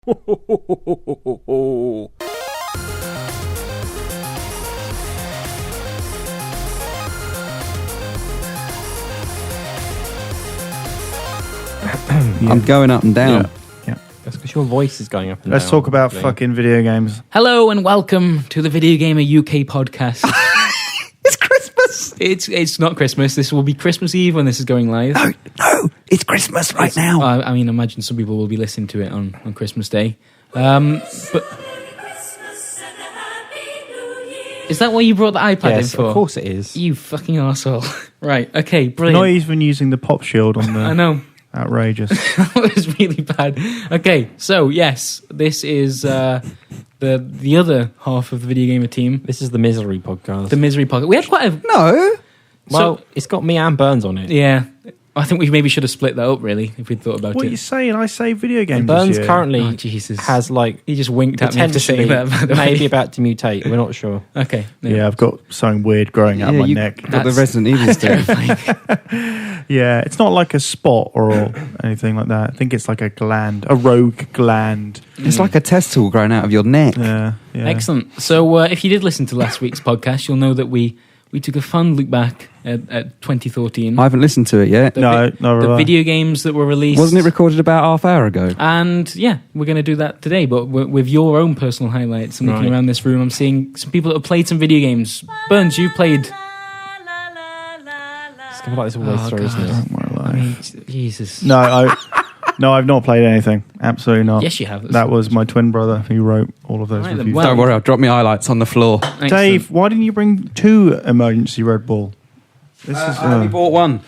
I'm going up and down. Yeah. That's because your voice is going up and down. Let's talk about fucking video games. Hello and welcome to the VideoGamer UK podcast. It's Christmas! It's not Christmas. This will be Christmas Eve when this is going live. No, it's Christmas right now. I mean, imagine some people will be listening to it on Christmas Day. But is that why you brought the iPad in for? Of course it is. You fucking arsehole. Right, okay, brilliant. Not even using the pop shield on the... I know. Outrageous. That was really bad. Okay, so yes, this is the other half of the Video Gamer team. This is the Misery podcast. The Misery podcast. We had quite a... No. Well, it's got me and Burns on it. Yeah. I think we maybe should have split that up, really, if we'd thought about What it. are you saying? I say video games Burns this year. currently Oh, Jesus. has like... He just winked at me after saying that, by the way. maybe about to mutate. We're not sure. Okay. Yeah, I've got something weird growing out my neck. Got the Resident Evil stuff. Yeah, it's not like a spot or anything like that. I think it's like a gland, a rogue gland. It's like a testicle growing out of your neck. Yeah. Excellent. So if you did listen to last week's podcast, you'll know that we took a fun look back at 2013. I haven't listened to it yet. The video games that were released. Wasn't it recorded about half hour ago? And yeah, we're going to do that today, but with your own personal highlights. I'm looking around this room, I'm seeing some people that have played some video games. Burns, you played... It's going to be like this all the way through, isn't it? I mean, Jesus. No, I've not played anything. Absolutely not. Yes, you have. That was my twin brother who wrote all of those Right, then, reviews. well- Don't worry, I'll drop my highlights on the floor. Excellent. Dave, why didn't you bring 2 emergency Red Bull? This is I only bought one.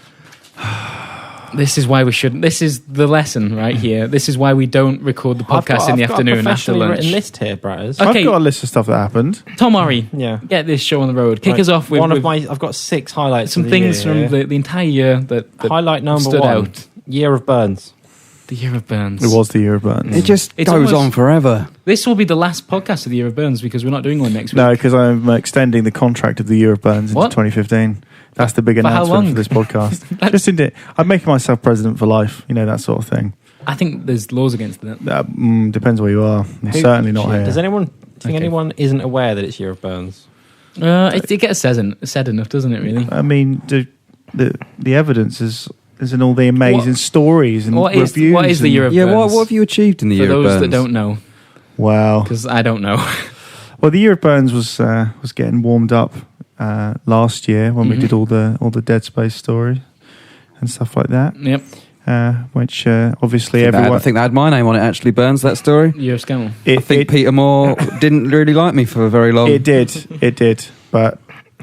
This is why we shouldn't. This is the lesson right here. This is why we don't record the podcast in the afternoon after I've got a professionally lunch. written list here, Bratters. Okay. I've got a list of stuff that happened. Tom Murray, Yeah. get this show on the road. Kick us off with I've got 6 highlights. some of the things year. from the entire year that Highlight number stood 1. out. Year of Burns. The Year of Burns. It was the year of Burns. It just It's goes almost- on forever. This will be the last podcast of the Year of Burns because we're not doing one next week. No, because I'm extending the contract of the year of Burns into What? 2015. That's the big For how announcement long? for this podcast. Just into it. I'm making myself president for life. You know, that sort of thing. I think there's laws against that. Depends where you are. Certainly not here. Does anyone think anyone isn't aware that it's Year of Burns? It gets said enough, doesn't it? Really. I mean, the evidence is in all the amazing stories and What reviews. is the Year of Yeah, Burns? what have you achieved in the For year of those Burns? that don't know, Wow. because I don't know. Well, the year of Burns was getting warmed up last year when we did all the Dead Space stories and stuff like that. Yep. Which obviously I everyone. think that had my name on it, actually, Burns, that story. Year of Scandal. I think Peter Moore didn't really like me for very long. It did. But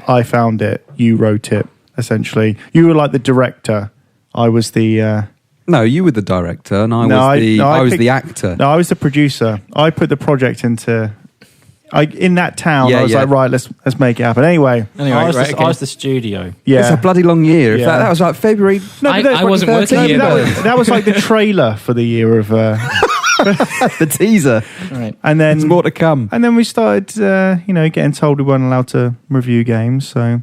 I found it. You wrote it. Essentially, you were like the director. I was the. No, you were the director, and I was the actor. No, I was the producer. I put the project into. In that town, Yeah, I was yeah. like, right, let's make it happen. Anyway, I was the studio. yeah. It's a bloody long year. Yeah. That was like February. No, but I wasn't working here. that was like the trailer for the year of. The teaser. Right. And There's then more to come. And then we started, getting told we weren't allowed to review games, so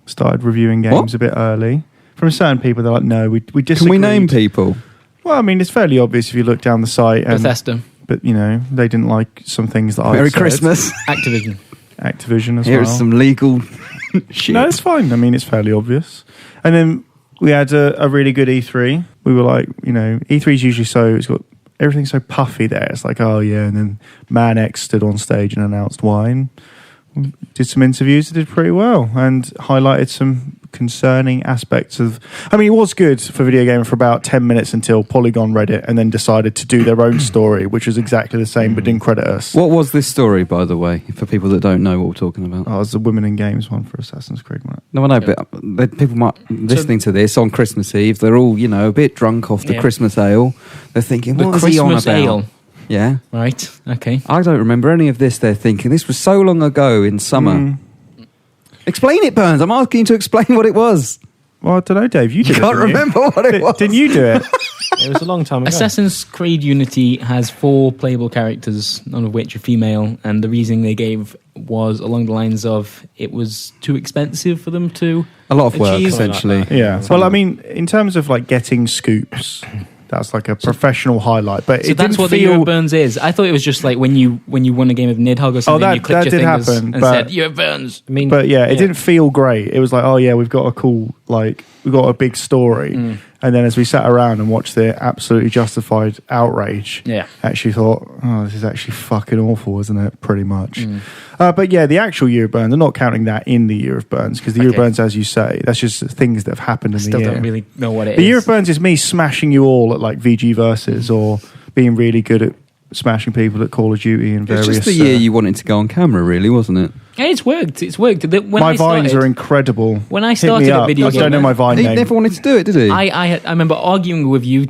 started reviewing games a bit early. From certain people, they're like, no, we disagreed. Can we name people? Well, I mean, it's fairly obvious if you look down the site. Bethesda. But, they didn't like some things that I Merry said. Christmas. Activision. Activision as Here well. is some legal shit. No, it's fine. I mean, it's fairly obvious. And then we had a really good E3. We were like, E3 is usually it's got everything's so puffy there. It's like, oh, yeah. And then Man X stood on stage and announced wine. Did some interviews, did pretty well, and highlighted some concerning aspects of... I mean, it was good for VideoGamer for about 10 minutes until Polygon read it and then decided to do their own story, which was exactly the same but didn't credit us. What was this story, by the way, for people that don't know what we're talking about? Oh, it was the Women in Games one for Assassin's Creed, wasn't it? No, I know, but people might listening to this on Christmas Eve. They're all, a bit drunk off the Christmas ale. They're thinking, The what is he on Christmas about? ale. Yeah. Right. Okay. I don't remember any of this. They're thinking this was so long ago in summer. Explain it, Burns. I'm asking you to explain what it was. Well, I don't know, Dave. You did Can't remember what it was. Didn't you do it? It was a long time ago. Assassin's Creed Unity has 4 playable characters, none of which are female, and the reasoning they gave was along the lines of it was too expensive for them to A lot of work, achieve. essentially. Yeah. Well, I mean, in terms of like getting scoops, That's like a professional highlight. But so it that's didn't what the Year of Burns is. I thought it was just like when you won a game of Nidhogg or something, you clicked your fingers and said, Year of Burns. I mean, but it didn't feel great. It was like, oh yeah, we've got a cool, like, we've got a big story. And then as we sat around and watched the absolutely justified outrage, actually thought, oh, this is actually fucking awful, isn't it? Pretty much. But yeah, the actual Year of Burns, I'm not counting that in the Year of Burns, because the Year of Burns, as you say, that's just things that have happened in the year. Still don't really know what it is. The Year of Burns is me smashing you all at like VG Versus or being really good at smashing people at Call of Duty and various... It's just the year you wanted to go on camera, really, wasn't it? Yeah, it's worked. It's worked. My Vines are incredible. When I started at VideoGamer... I don't know my Vine name. He never wanted to do it, did he? I remember arguing with you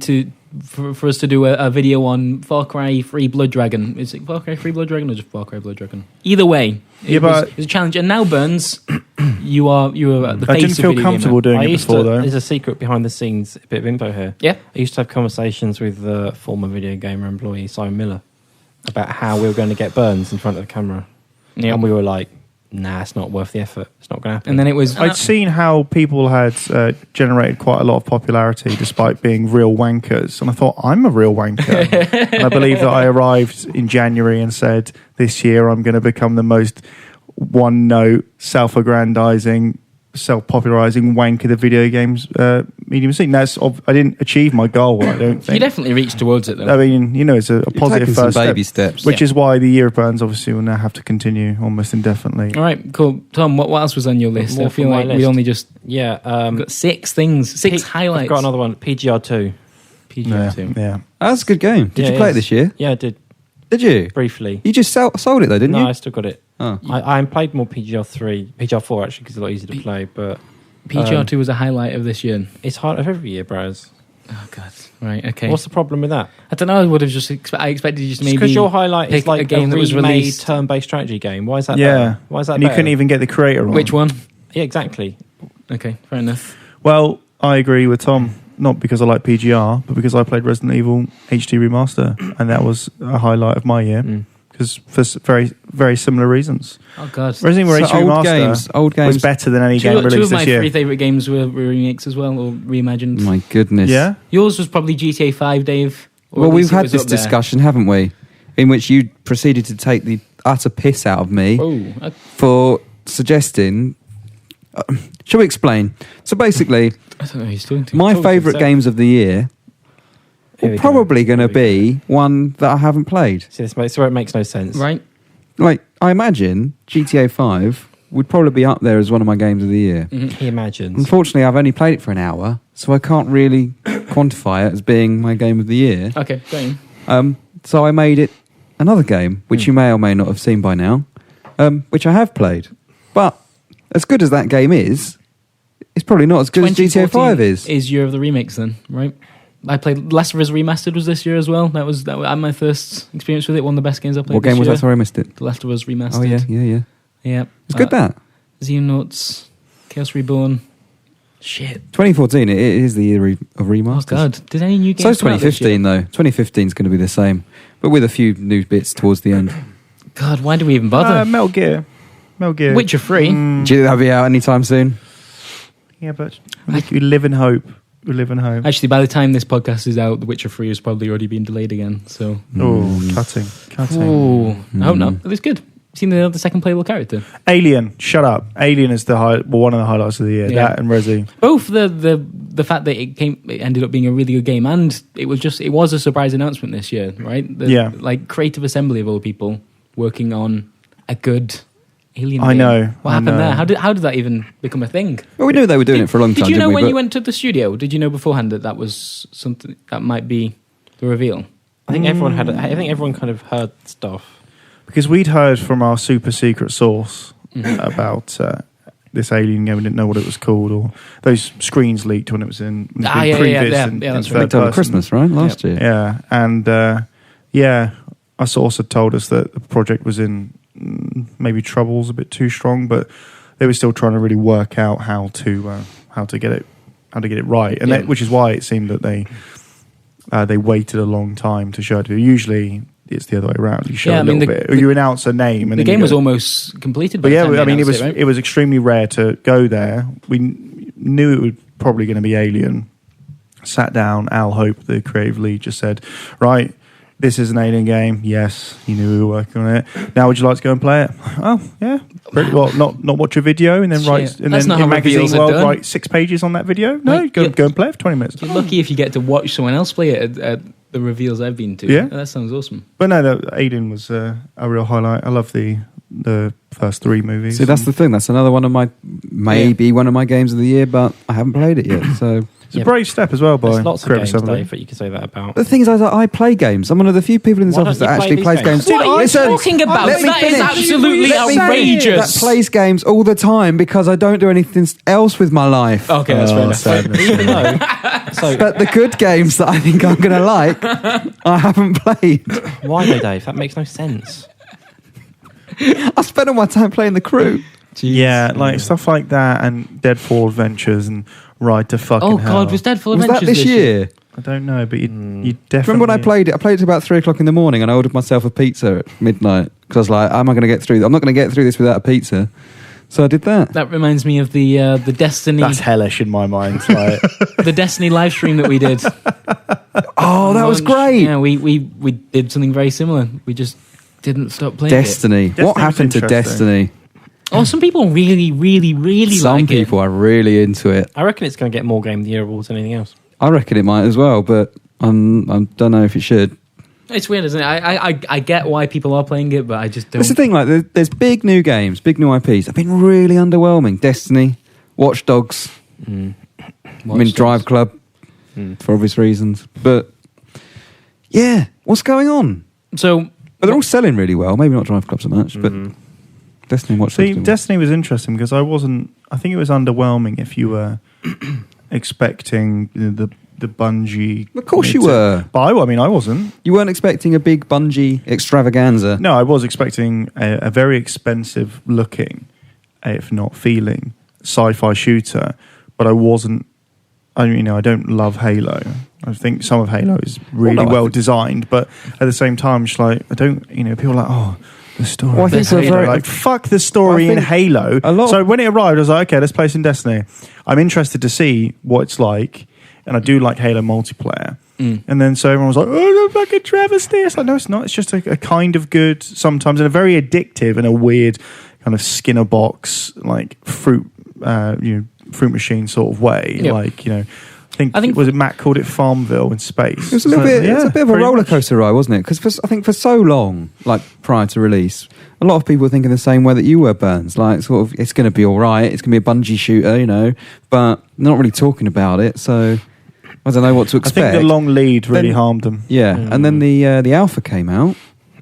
for us to do a video on Far Cry 3 Blood Dragon. Is it Far Cry 3 Blood Dragon or just Far Cry Blood Dragon? Either way, it was a challenge. And now, Burns, you are at the face of VideoGamer. I didn't feel comfortable doing it before, though. There's a secret behind the scenes, a bit of info here. Yeah. I used to have conversations with the former VideoGamer employee, Simon Miller, about how we were going to get Burns in front of the camera. Yep. And we were like, nah, it's not worth the effort. It's not going to happen. And then it was... I'd seen how people had generated quite a lot of popularity despite being real wankers. And I thought, I'm a real wanker. And I believe that I arrived in January and said, this year I'm going to become the most one-note, self-aggrandizing, self-popularizing wank of the video games medium scene. I didn't achieve my goal, I don't think. You definitely reached towards it, though. I mean, it's a positive first some baby step, steps. which is why the Year of Burns obviously will now have to continue almost indefinitely. All right, cool. Tom, what else was on your list? More I feel from my like we list. only just got 6 things, 6 highlights. I've got another one, PGR2. PGR2. Yeah. That's a good game. Did you play it this year? Yeah, I did. Did you? Briefly. You just sold it, though, didn't you? No, I still got it. Oh. I played more PGR3, PGR4 actually, because it's a lot easier to play, but... PGR2 was a highlight of this year. It's hard of every year, Braz. Oh, God. Right, okay. What's the problem with that? I don't know. I would have just I expected you just maybe... Because your highlight is like a game that was released. turn-based strategy game. Why is that Yeah. better? Why is that And better? you couldn't even get the creator on. Which one? Yeah, exactly. Okay, fair enough. Well, I agree with Tom. Not because I like PGR, but because I played Resident Evil HD Remaster, and that was a highlight of my year. Because for very, very similar reasons. Oh, God. Resident Evil HD old games was better than any game Two of released my this year. 3 favourite games were remakes as well, or reimagined. My goodness. Yeah? Yours was probably GTA 5, Dave. Or Well, at least we've it had was this up there. discussion, haven't we? In which you proceeded to take the utter piss out of me Oh, for suggesting... shall we explain? So basically, I don't know who he's talking to. my Talking to favourite himself. games of the year Here are we go. probably going to Here we be one that I haven't played. See, this where it makes no sense. Right? Like, I imagine GTA 5 would probably be up there as one of my games of the year. He imagines. Unfortunately, I've only played it for an hour, so I can't really quantify it as being my game of the year. Okay, going. So I made it another game, which you may or may not have seen by now, which I have played. But as good as that game is, it's probably not as good as GTA 5 is. Is year of the remakes then, right? I played Last of Us Remastered was this year as well. That was my first experience with it. One of the best games I played. What game this was year. that? Sorry, I missed it. The Last of Us Remastered. Oh, yeah. Yeah. It's good, that. Xenonauts, Chaos Reborn. Shit. 2014, it is the year of remasters. Oh, God. Did any new games So is come out this year? 2015, though. 2015 is going to be the same, but with a few new bits towards the end. God, why do we even bother? Metal Gear. Witcher 3. Do you think that'll be out anytime soon? Yeah, but we live in hope. We live in hope. Actually, by the time this podcast is out, The Witcher 3 has probably already been delayed again. So, Cutting. I hope not. It looks good. Seen the second playable character. Alien. Shut up. Alien is one of the highlights of the year. Yeah. That and Resi. Both the fact that it ended up being a really good game, and it was a surprise announcement this year, right? Like Creative Assembly of all people working on a good Alien game. I know. What happened there? How did that even become a thing? Well, we knew they were doing it for a long time. Did you know didn't we? when you went to the studio? Did you know beforehand that was something that might be the reveal? I think everyone had. I think everyone kind of heard stuff. Because we'd heard from our super secret source about this Alien game. We didn't know what it was called, or those screens leaked when it was in Yeah, that's right. Leaked over Christmas, right? Last year. Yeah, and our source had told us that the project was in maybe troubles a bit too strong, but they were still trying to really work out how to get it right, and that, which is why it seemed that they waited a long time to show it. Usually it's the other way around. You show a little bit, or you announce a name, and the game was almost completed. But it was extremely rare to go there. We knew it was probably going to be Alien, sat down. Al Hope, the creative lead, just said, right, this is an Alien game. Yes, he knew we were working on it. Now, would you like to go and play it? Oh, yeah. Pretty well. Not watch a video and then write. And That's then not how in Magazine reveals are World, done. write 6 pages on that video. No, Like, go and play it for 20 minutes. You're lucky if you get to watch someone else play it at the reveals I've been to. Yeah. That sounds awesome. But no, Alien was a real highlight. I love the first 3 movies. See, that's the thing. That's another one of my one of my games of the year, but I haven't played it yet. So it's a brave step as well by There's lots of Creative games, Assembly. Dave, that you can say that about. the thing is, I play games. I'm one of the few people in this Why office don't that you play actually these plays games? games. What are you talking about? Let me That is finish. absolutely Let me finish. outrageous. That plays games all the time because I don't do anything else with my life. Okay, that's fair enough. sadness. Even though, so But the good games that I think I'm going to like, I haven't played. why though, Dave? That makes no sense. I spent all my time playing The Crew. Yeah, like stuff like that and Deadfall Adventures and Ride to Fucking Oh Hell. God, was Deadfall Was Adventures that this year? I don't know, but you definitely... Remember when I played it? I played it about 3 o'clock in the morning and I ordered myself a pizza at midnight because I was like, am I going to get through? I'm not going to get through this without a pizza. So I did that. That reminds me of the Destiny That's hellish in my mind. Like, the Destiny live stream that we did. Oh, that was great. Yeah, we did something very similar. We just didn't stop playing Destiny. Destiny What was happened to interesting. Destiny? Oh, some people really, really, really Some like people it. are really into it. I reckon it's going to get more Game of the Year awards than anything else. I reckon it might as well, but I don't know if it should. It's weird, isn't it? I get why people are playing it, but I just don't. That's the thing. Like, there's big new games, big new IPs. Have been really underwhelming. Destiny, Watch Dogs. I mean, Drive Club for obvious reasons. But yeah, what's going on? So, But they're all selling really well. Maybe not Drive Club so much, but Destiny and Watch Dogs. see, do well. Destiny was interesting because I think it was underwhelming if you were expecting the Bungie... Of course you were. But I mean, I wasn't. You weren't expecting a big Bungie extravaganza. No, I was expecting a very expensive looking, if not feeling, sci-fi shooter, but I wasn't. I don't love Halo. I think some of Halo is really well designed, but at the same time, it's like I don't. People are like, oh, the story. Well, I think Halo. for a very- like fuck the story I in think Halo. a lot So of- when it arrived, I was like, okay, let's play some Destiny. I'm interested to see what it's like, and I do like Halo multiplayer. And then so everyone was like, oh, the fucking travesty. It's like, no, it's not. It's just a kind of good sometimes and a very addictive and a weird kind of Skinner box, like fruit machine sort of way. Yep. Like, I think was it Matt called it Farmville in space. It was a little bit. It was a bit of a pretty roller much. coaster ride, wasn't it? Because I think for so long, like prior to release, a lot of people were thinking the same way that you were, Burns. Like, sort of, it's going to be all right. It's going to be a Bungie shooter, but they're not really talking about it. So I don't know what to I expect. think the long lead really Then- harmed them. Yeah, and then the alpha came out,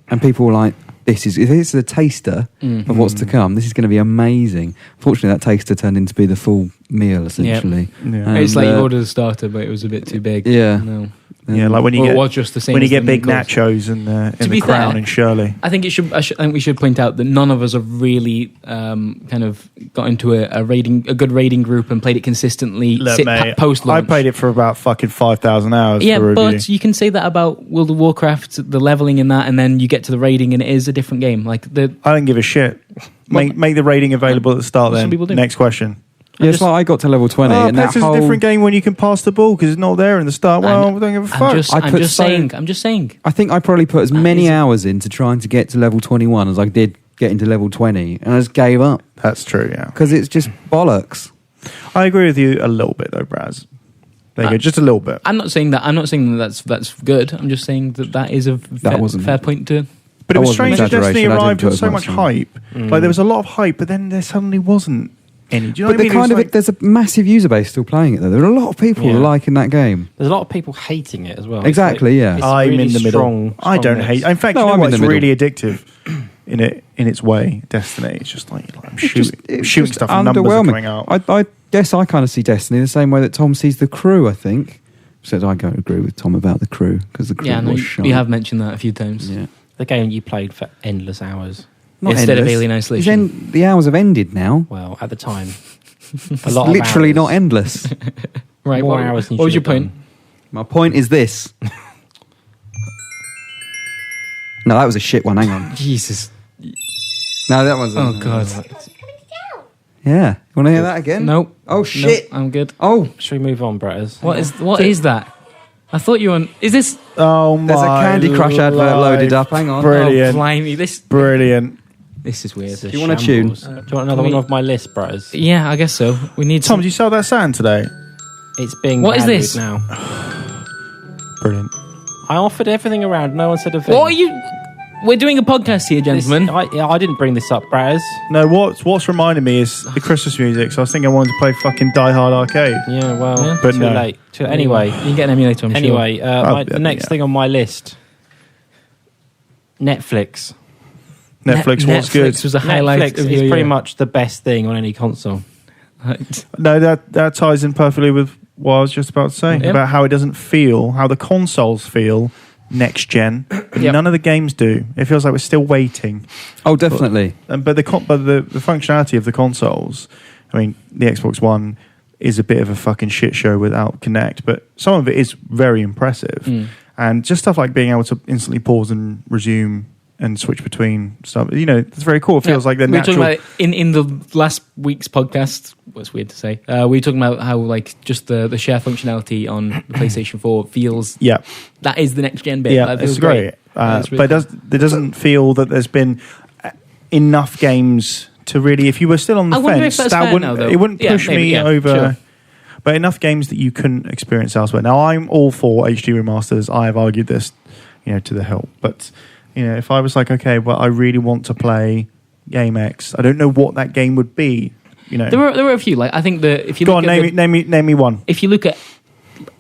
and people were like, "This is a taster of what's to come. This is going to be amazing." Fortunately, that taster turned into be the full meal, essentially. Yeah. And, it's like you ordered a starter, but it was a bit too big. Yeah. No. Yeah, like when you Or get it was just the same when you as get the big main course. nachos in the be Crown fair, in Shirley. I think I think we should point out that none of us have really kind of got into a good rating group and played it consistently post launch. I played it for about fucking 5,000 hours. Yeah, for review. but you can say that about World of Warcraft, the leveling in that, and then you get to the rating and it is a different game. Like I don't give a shit. Make the rating available at the start. Some Then people do. Next question. Yeah, it's like I got to level 20, and that PES is whole a different game when you can pass the ball because it's not there in the start. Well, we don't give a fuck. I'm just saying. I think I probably put as many is it- hours into trying to get to level 21 as I did get into level 20, and I just gave up That's true. Yeah, because it's just bollocks. I agree with you a little bit though, Braz. There you go, just a little bit. I'm not saying that's good. I'm just saying that is a wasn't fair it. point to. But it That was wasn't strange that Destiny exaggeration. I didn't arrived put with as so much much on. hype. Like there was a lot of hype, but then there suddenly wasn't any. Do you know But what I mean? It was like- there's a massive user base still playing it though. There are a lot of people Yeah. liking that game. There's a lot of people hating it as well. Exactly, yeah. It's I'm really in the middle. strong I don't mix. hate. In fact, No, you know I'm what? in the It's middle. really addictive in its way. Destiny. It's just like I'm shooting It's shooting just stuff. And numbers are underwhelming. coming out. I guess I kind of see Destiny the same way that Tom sees the Crew. I think. Said I don't agree with Tom about the Crew because the Crew Yeah, no, was you shite. have mentioned that a few times. Yeah. The game you played for endless hours. Not Instead of endless. Alien Isolation. The hours have ended now. Well, at the time, a It's lot literally of not hours. endless. Right. More What, hours than you what was your should have point? done. My point is this. No, that was a shit one. Hang on. Jesus. No, that was. Oh God. Yeah. You want to hear that again? Nope. Oh, shit. Nope, I'm good. Oh, Should we move on, Bretters? What is that? I thought you were on... Is this... Oh my! there's a Candy Crush advert loaded up. Hang on. Brilliant. Oh, blimey. Brilliant. This is weird. Do you want a tune? Do you want another one off my list, Bretters? Yeah, I guess so. We need Tom, did you sell that sand today? It's being What is valued this? now. Brilliant. I offered everything around. No one said a thing. What are you... We're doing a podcast here, gentlemen. I didn't bring this up, Bretters. No, what's reminding me is the Christmas music. So I was thinking I wanted to play fucking Die Hard Arcade. Yeah, well, Yeah. But too no. late. Anyway, You can get an emulator, I'm sure. anyway, the next yeah. thing on my list, Netflix. Netflix was good. Netflix was a highlight Netflix of is your pretty year. much the best thing on any console. No, that ties in perfectly with what I was just about to say Yeah. about how it doesn't feel, how the consoles feel next gen. Yep. None of the games do. It feels like we're still waiting. Oh, definitely. But the functionality of the consoles, I mean, the Xbox One is a bit of a fucking shit show without Kinect, but some of it is very impressive. Mm. And just stuff like being able to instantly pause and resume and switch between stuff, you know, it's very cool. It feels like the we were natural... talking about in the last week's podcast. What's weird to say? We were talking about how like just the share functionality on the PlayStation 4 feels. Yeah. That is the next gen bit. Yeah, That feels it's great. That's really But it doesn't feel that there's been enough games to really... If you were still on the I wonder fence, if that's fair now, though. it wouldn't Yeah, push maybe, me yeah, over... sure. But enough games that you couldn't experience elsewhere. Now, I'm all for HD remasters. I have argued this, you know, to the hilt. But, you know, if I was like, okay, well, I really want to play Game X, I don't know what that game would be, you know. There were a few. Like I think that if you Go look on, at name me one. if you look at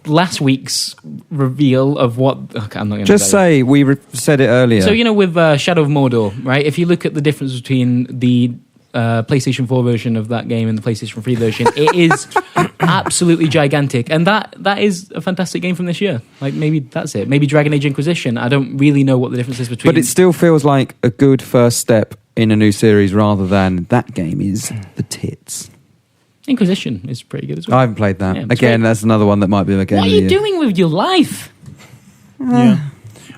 last week's reveal of what okay, I'm not going to Just say we said it earlier. So you know with Shadow of Mordor, right? If you look at the difference between the PlayStation 4 version of that game and the PlayStation 3 version, it is absolutely gigantic, and that is a fantastic game from this year. Like maybe that's it. Maybe Dragon Age Inquisition. I don't really know what the difference is between. But it still feels like a good first step in a new series rather than that game is the tits. Inquisition is pretty good as well. I haven't played that. Yeah, it's Again, great. that's another one that might be a game What are of the you year. doing with your life? Yeah.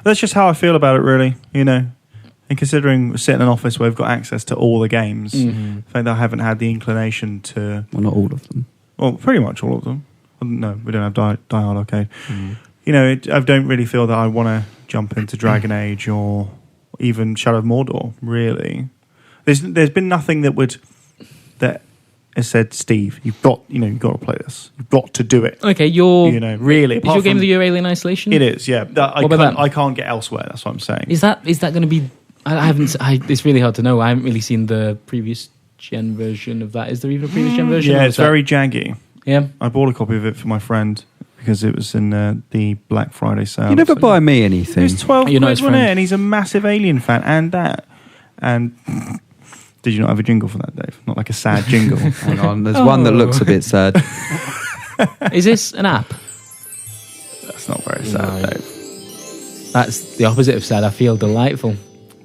That's just how I feel about it, really, you know. And considering we're sitting in an office where we've got access to all the games, I think I haven't had the inclination to... Well, not all of them. Well, pretty much all of them. No, we don't have Die Hard Arcade. You know, I don't really feel that I want to jump into Dragon Age or even Shadow of Mordor, really. There's been nothing that has said, Steve, you've got to play this. You've got to do it. Okay, Really. Is your game of the year Alien Isolation? It is, yeah. I can't get elsewhere, that's what I'm saying. Is that going to be? I haven't. It's really hard to know. I haven't really seen the previous gen version of that. Is there even a previous gen version? Yeah, or it's is that- very jaggy. Yeah. I bought a copy of it for my friend because it was in the Black Friday sale. You never So- buy me It anything. was 12 You're quid, not his wasn't it? friend. And he's a massive Alien fan and that. And did you not have a jingle for that, Dave? Not like a sad jingle. Hang on, there's one that looks a bit sad. Is this an app? That's not very sad, No. Dave. That's the opposite of sad. I feel delightful.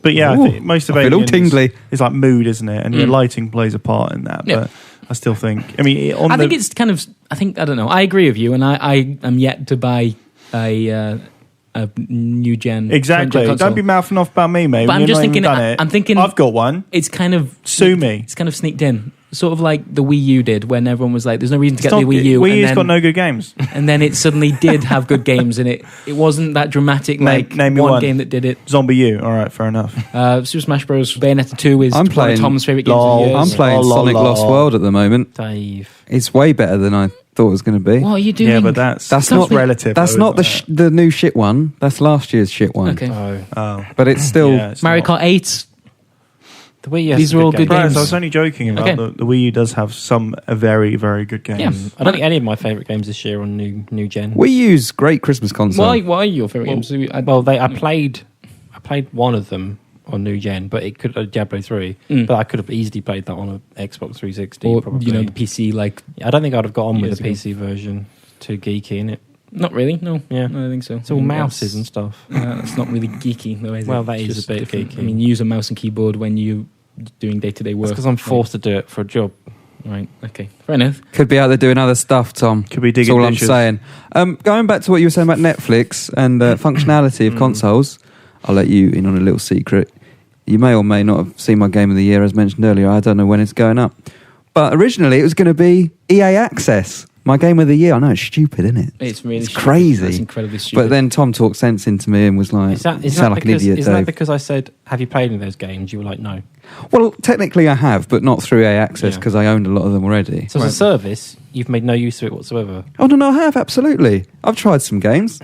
But yeah, I Ooh, think most of I feel all Aliens tingly. is like mood, isn't it? And your Mm. lighting plays a part in that. Yeah. But I still think, I think it's kind of. I don't know. I agree with you, and I am yet to buy a new gen. Exactly. console. Don't be mouthing off about me, mate. But when I'm you've just not even thinking. done it. I'm thinking. I've got one. It's kind of Sue me. It's kind of sneaked in, sort of like the Wii U did, when everyone was like, "There's no reason to get It's the not- Wii U." Wii and U's then, got no good games. and then it suddenly did have good games, and it wasn't that dramatic. Like name me one one. game that did it. Zombie U. All right, fair enough. Super Smash Bros. Bayonetta 2 is I'm one playing- of Tom's favorite games Lol. of years. I'm playing Oh, Sonic Lost World at the moment. Dave. It's way better than I thought it was going to be. What are you doing? Yeah, but that's That's not not relative. That's though, not isn't it? the new shit one. That's last year's shit one. Okay. Oh. But it's still... Yeah, it's Mario not. Kart 8. The Wii U These has are all good good games. games. I was only joking about Okay. the Wii U does have some very, very good games. Yeah. I don't think any of my favourite games this year on new gen. We use great Christmas console. Why are your favourite games? I played one of them on new gen, but it could Diablo 3. Mm. But I could have easily played that on an Xbox 360. or probably. the PC. Like I don't think I'd have got on with Years the ago. PC version. Too geeky in it. not really. No. Yeah. No, I don't think so. It's all mouses and stuff. It's not really geeky though. Is Well, it? that It's is just a bit different. geeky. I mean, you use a mouse and keyboard when you doing day-to-day work. That's because I'm forced to do it for a job. Right. Okay. Fair enough. Could be out there doing other stuff, Tom. Could be That's digging all ditches. I'm saying. Going back to what you were saying about Netflix and functionality of consoles, I'll let you in on a little secret. You may or may not have seen my game of the year, as mentioned earlier. I don't know when it's going up. But originally it was going to be EA Access. My game of the year. I know, it's stupid, isn't it? It's really crazy. It's incredibly stupid. But then Tom talked sense into me and was like, Is that you sound like an idiot, Isn't that Dave. because I said, have you played any of those games? You were like, no. Well, technically I have, but not through EA Access Yeah. because I owned a lot of them already. So as a service, you've made no use of it whatsoever. Oh, no, I have, absolutely. I've tried some games,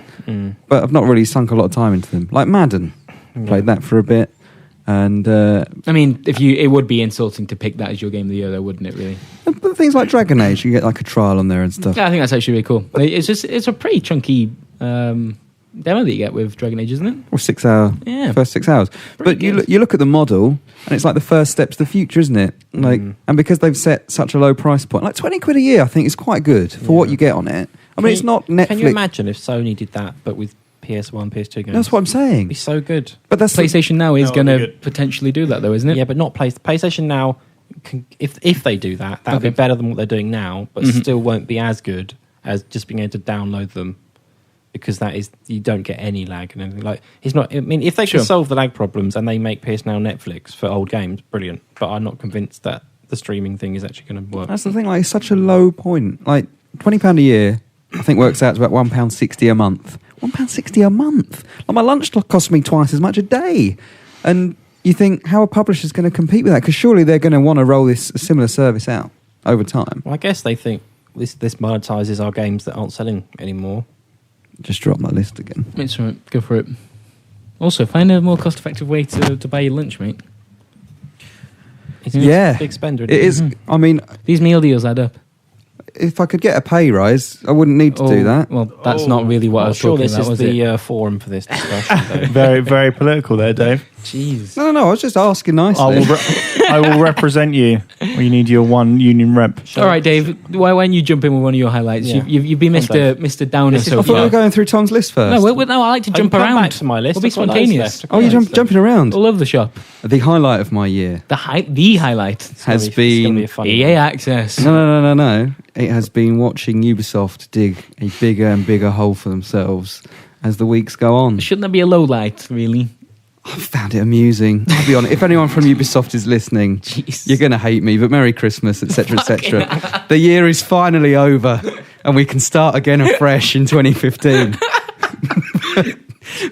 but I've not really sunk a lot of time into them. Like Madden. Played that for a bit. And I mean, it would be insulting to pick that as your game of the year, though, wouldn't it? Really? but things like Dragon Age, you get like a trial on there and stuff. Yeah, I think that's actually really cool. It's a pretty chunky demo that you get with Dragon Age, isn't it? Or 6 hour, Yeah. first 6 hours. Pretty But you good. you look at the model, and it's like the first step to the future, isn't it? Like, and because they've set such a low price point, like 20 quid a year, I think is quite good for what you get on it. I mean, it's not Netflix. Can you imagine if Sony did that, but with PS1, PS2 games? That's what I'm saying. It'd be so good. But that's PlayStation Now is No, going it'd to be good. potentially do that, though, isn't it? Yeah, but not PlayStation Now. If they do that, that'll be Okay. better than what they're doing now, but still won't be as good as just being able to download them, because that is, you don't get any lag and anything. Like, it's not. I mean, if they can Sure. solve the lag problems and they make PS Now Netflix for old games, brilliant. But I'm not convinced that the streaming thing is actually going to work. That's the thing. Like, it's such a low point. Like £20 a year, I think works out to about £1.60 a month. £1.60 a month. Like, my lunch costs me twice as much a day. And you think, how are publishers going to compete with that? Because surely they're going to want to roll this similar service out over time. Well, I guess they think this monetizes our games that aren't selling anymore. Just drop my list again. It's all right. Go for it. Also, find a more cost-effective way to buy your lunch, mate. It's a Yeah. big spender. It is. I mean, These meal deals add up. if I could get a pay rise, I wouldn't need to do that. Well, that's not really what I I'm was sure talking this about, is was the it? forum for this discussion. though. Very, very political there, Dave. Jeez. No, I was just asking nicely. I will represent you. Or you need your one union rep. All right, Dave. Why don't you jump in with one of your highlights? Yeah. You've been Come on, Mr. Downer This is- so I thought we far. were going through Tom's list first. No, I like to I jump can come around. back to my list. We'll be I've got loads spontaneous. left. Oh, you're jumping around. All over the shop. The highlight of my year The highlight. has It's gonna been... be a funny EA one. Access. No. It has been watching Ubisoft dig a bigger and bigger hole for themselves as the weeks go on. Shouldn't that be a low light, really? I found it amusing. I'll be honest. If anyone from Ubisoft is listening, Jeez. you're going to hate me, but Merry Christmas, etc., etc. The year is finally over, and we can start again afresh in 2015.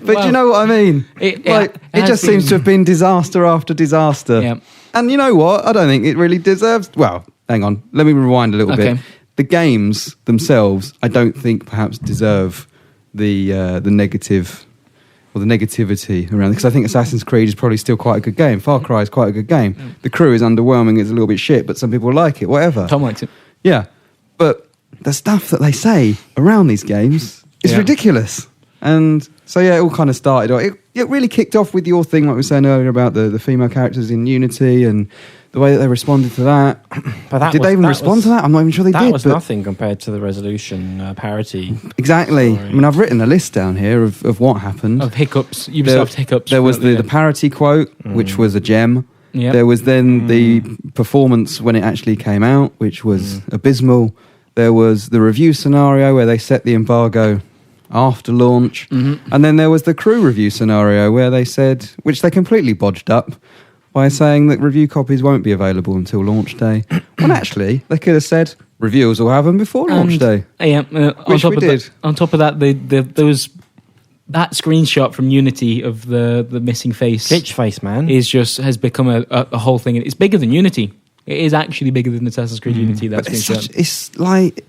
But Well, you know what I mean? it It has just seems to have been disaster after disaster. Yeah. And you know what? I don't think it really deserves... Well, hang on. Let me rewind a little Okay. bit. The games themselves, I don't think perhaps deserve the negative... or the negativity around it, because I think Assassin's Creed is probably still quite a good game. Far Cry is quite a good game. The crew is underwhelming, it's a little bit shit, but some people like it, whatever. Tom likes it. Yeah. But the stuff that they say around these games is Yeah. ridiculous. And so, yeah, it all kind of started. It really kicked off with your thing, like we were saying earlier, about the female characters in Unity and the way that they responded to that. But Did they even respond to that? I'm not even sure they That did. was but nothing compared to the resolution parity. exactly. Sorry. I mean, I've written a list down here of what happened. Of hiccups, Ubisoft hiccups. There was throughout the parity quote, which was a gem. Yeah. There was then the performance when it actually came out, which was abysmal. There was the review scenario where they set the embargo after launch. And then there was the crew review scenario where they said, which they completely bodged up, by saying that review copies won't be available until launch day. When actually, they could have said, reviewers will have them before launch day. Yeah, Which we did. On top of that, there was that screenshot from Unity of the missing face. Glitch face, man. Has become a whole thing. It's bigger than Unity. It is actually bigger than Assassin's Creed Unity. That But screenshot. it's like,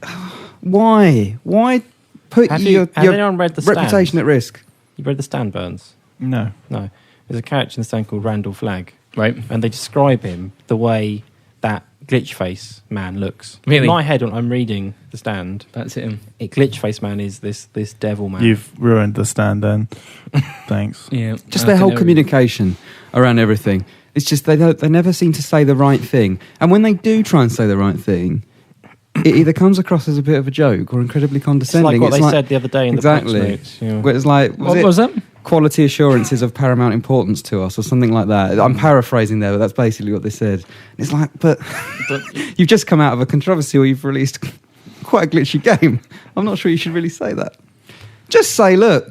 why? Why put Has your anyone read the reputation Stand? at risk? You read the Stand, Burns? No. No. There's a character in the Stand called Randall Flagg, Right. and they describe him the way that Glitch face man looks. Really? In my head, when I'm reading the Stand, That's it. Glitch face man is this devil man. You've ruined the stand then. Thanks. Yeah. Just their whole communication around everything. It's just they never seem to say the right thing. And when they do try and say the right thing, it either comes across as a bit of a joke or incredibly It's condescending. like what they said the other day in exactly. the patch notes. Yeah. Where it's like, What it was that? quality assurances of paramount importance to us or something like that. I'm paraphrasing there, but that's basically what they said. It's like, but you've just come out of a controversy where you've released quite a glitchy game. I'm not sure you should really say that. Just say, look,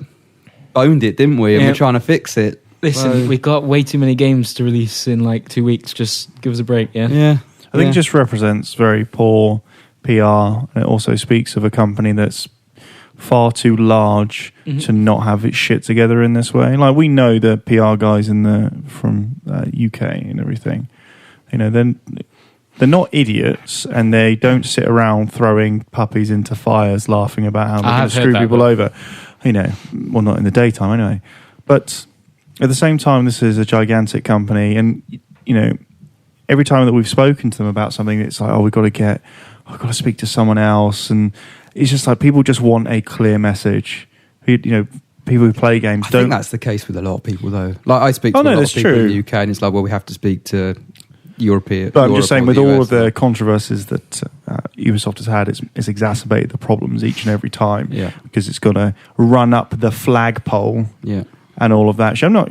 owned it, didn't we? And Yeah. we're trying to fix it. Listen, So- we've got way too many games to release in like 2 weeks. Just give us a break, yeah? Yeah. I think it just represents very poor PR, and it also speaks of a company that's far too large to not have its shit together in this way. Like, we know the PR guys from UK and everything. They're not idiots, and they don't sit around throwing puppies into fires, laughing about how they're going to screw people over. Well, not in the daytime anyway. But at the same time, this is a gigantic company, and every time that we've spoken to them about something, it's like, I've got to speak to someone else, and it's just like people just want a clear message. People who play games I think that's the case with a lot of people, though. Like, I speak to a lot of people in the UK, and it's like, well, we have to speak to European. But I'm just saying, with all of the controversies that Ubisoft has had, it's exacerbated the problems each and every time. Yeah. Because it's got to run up the flagpole. Yeah. And all of that. So I'm not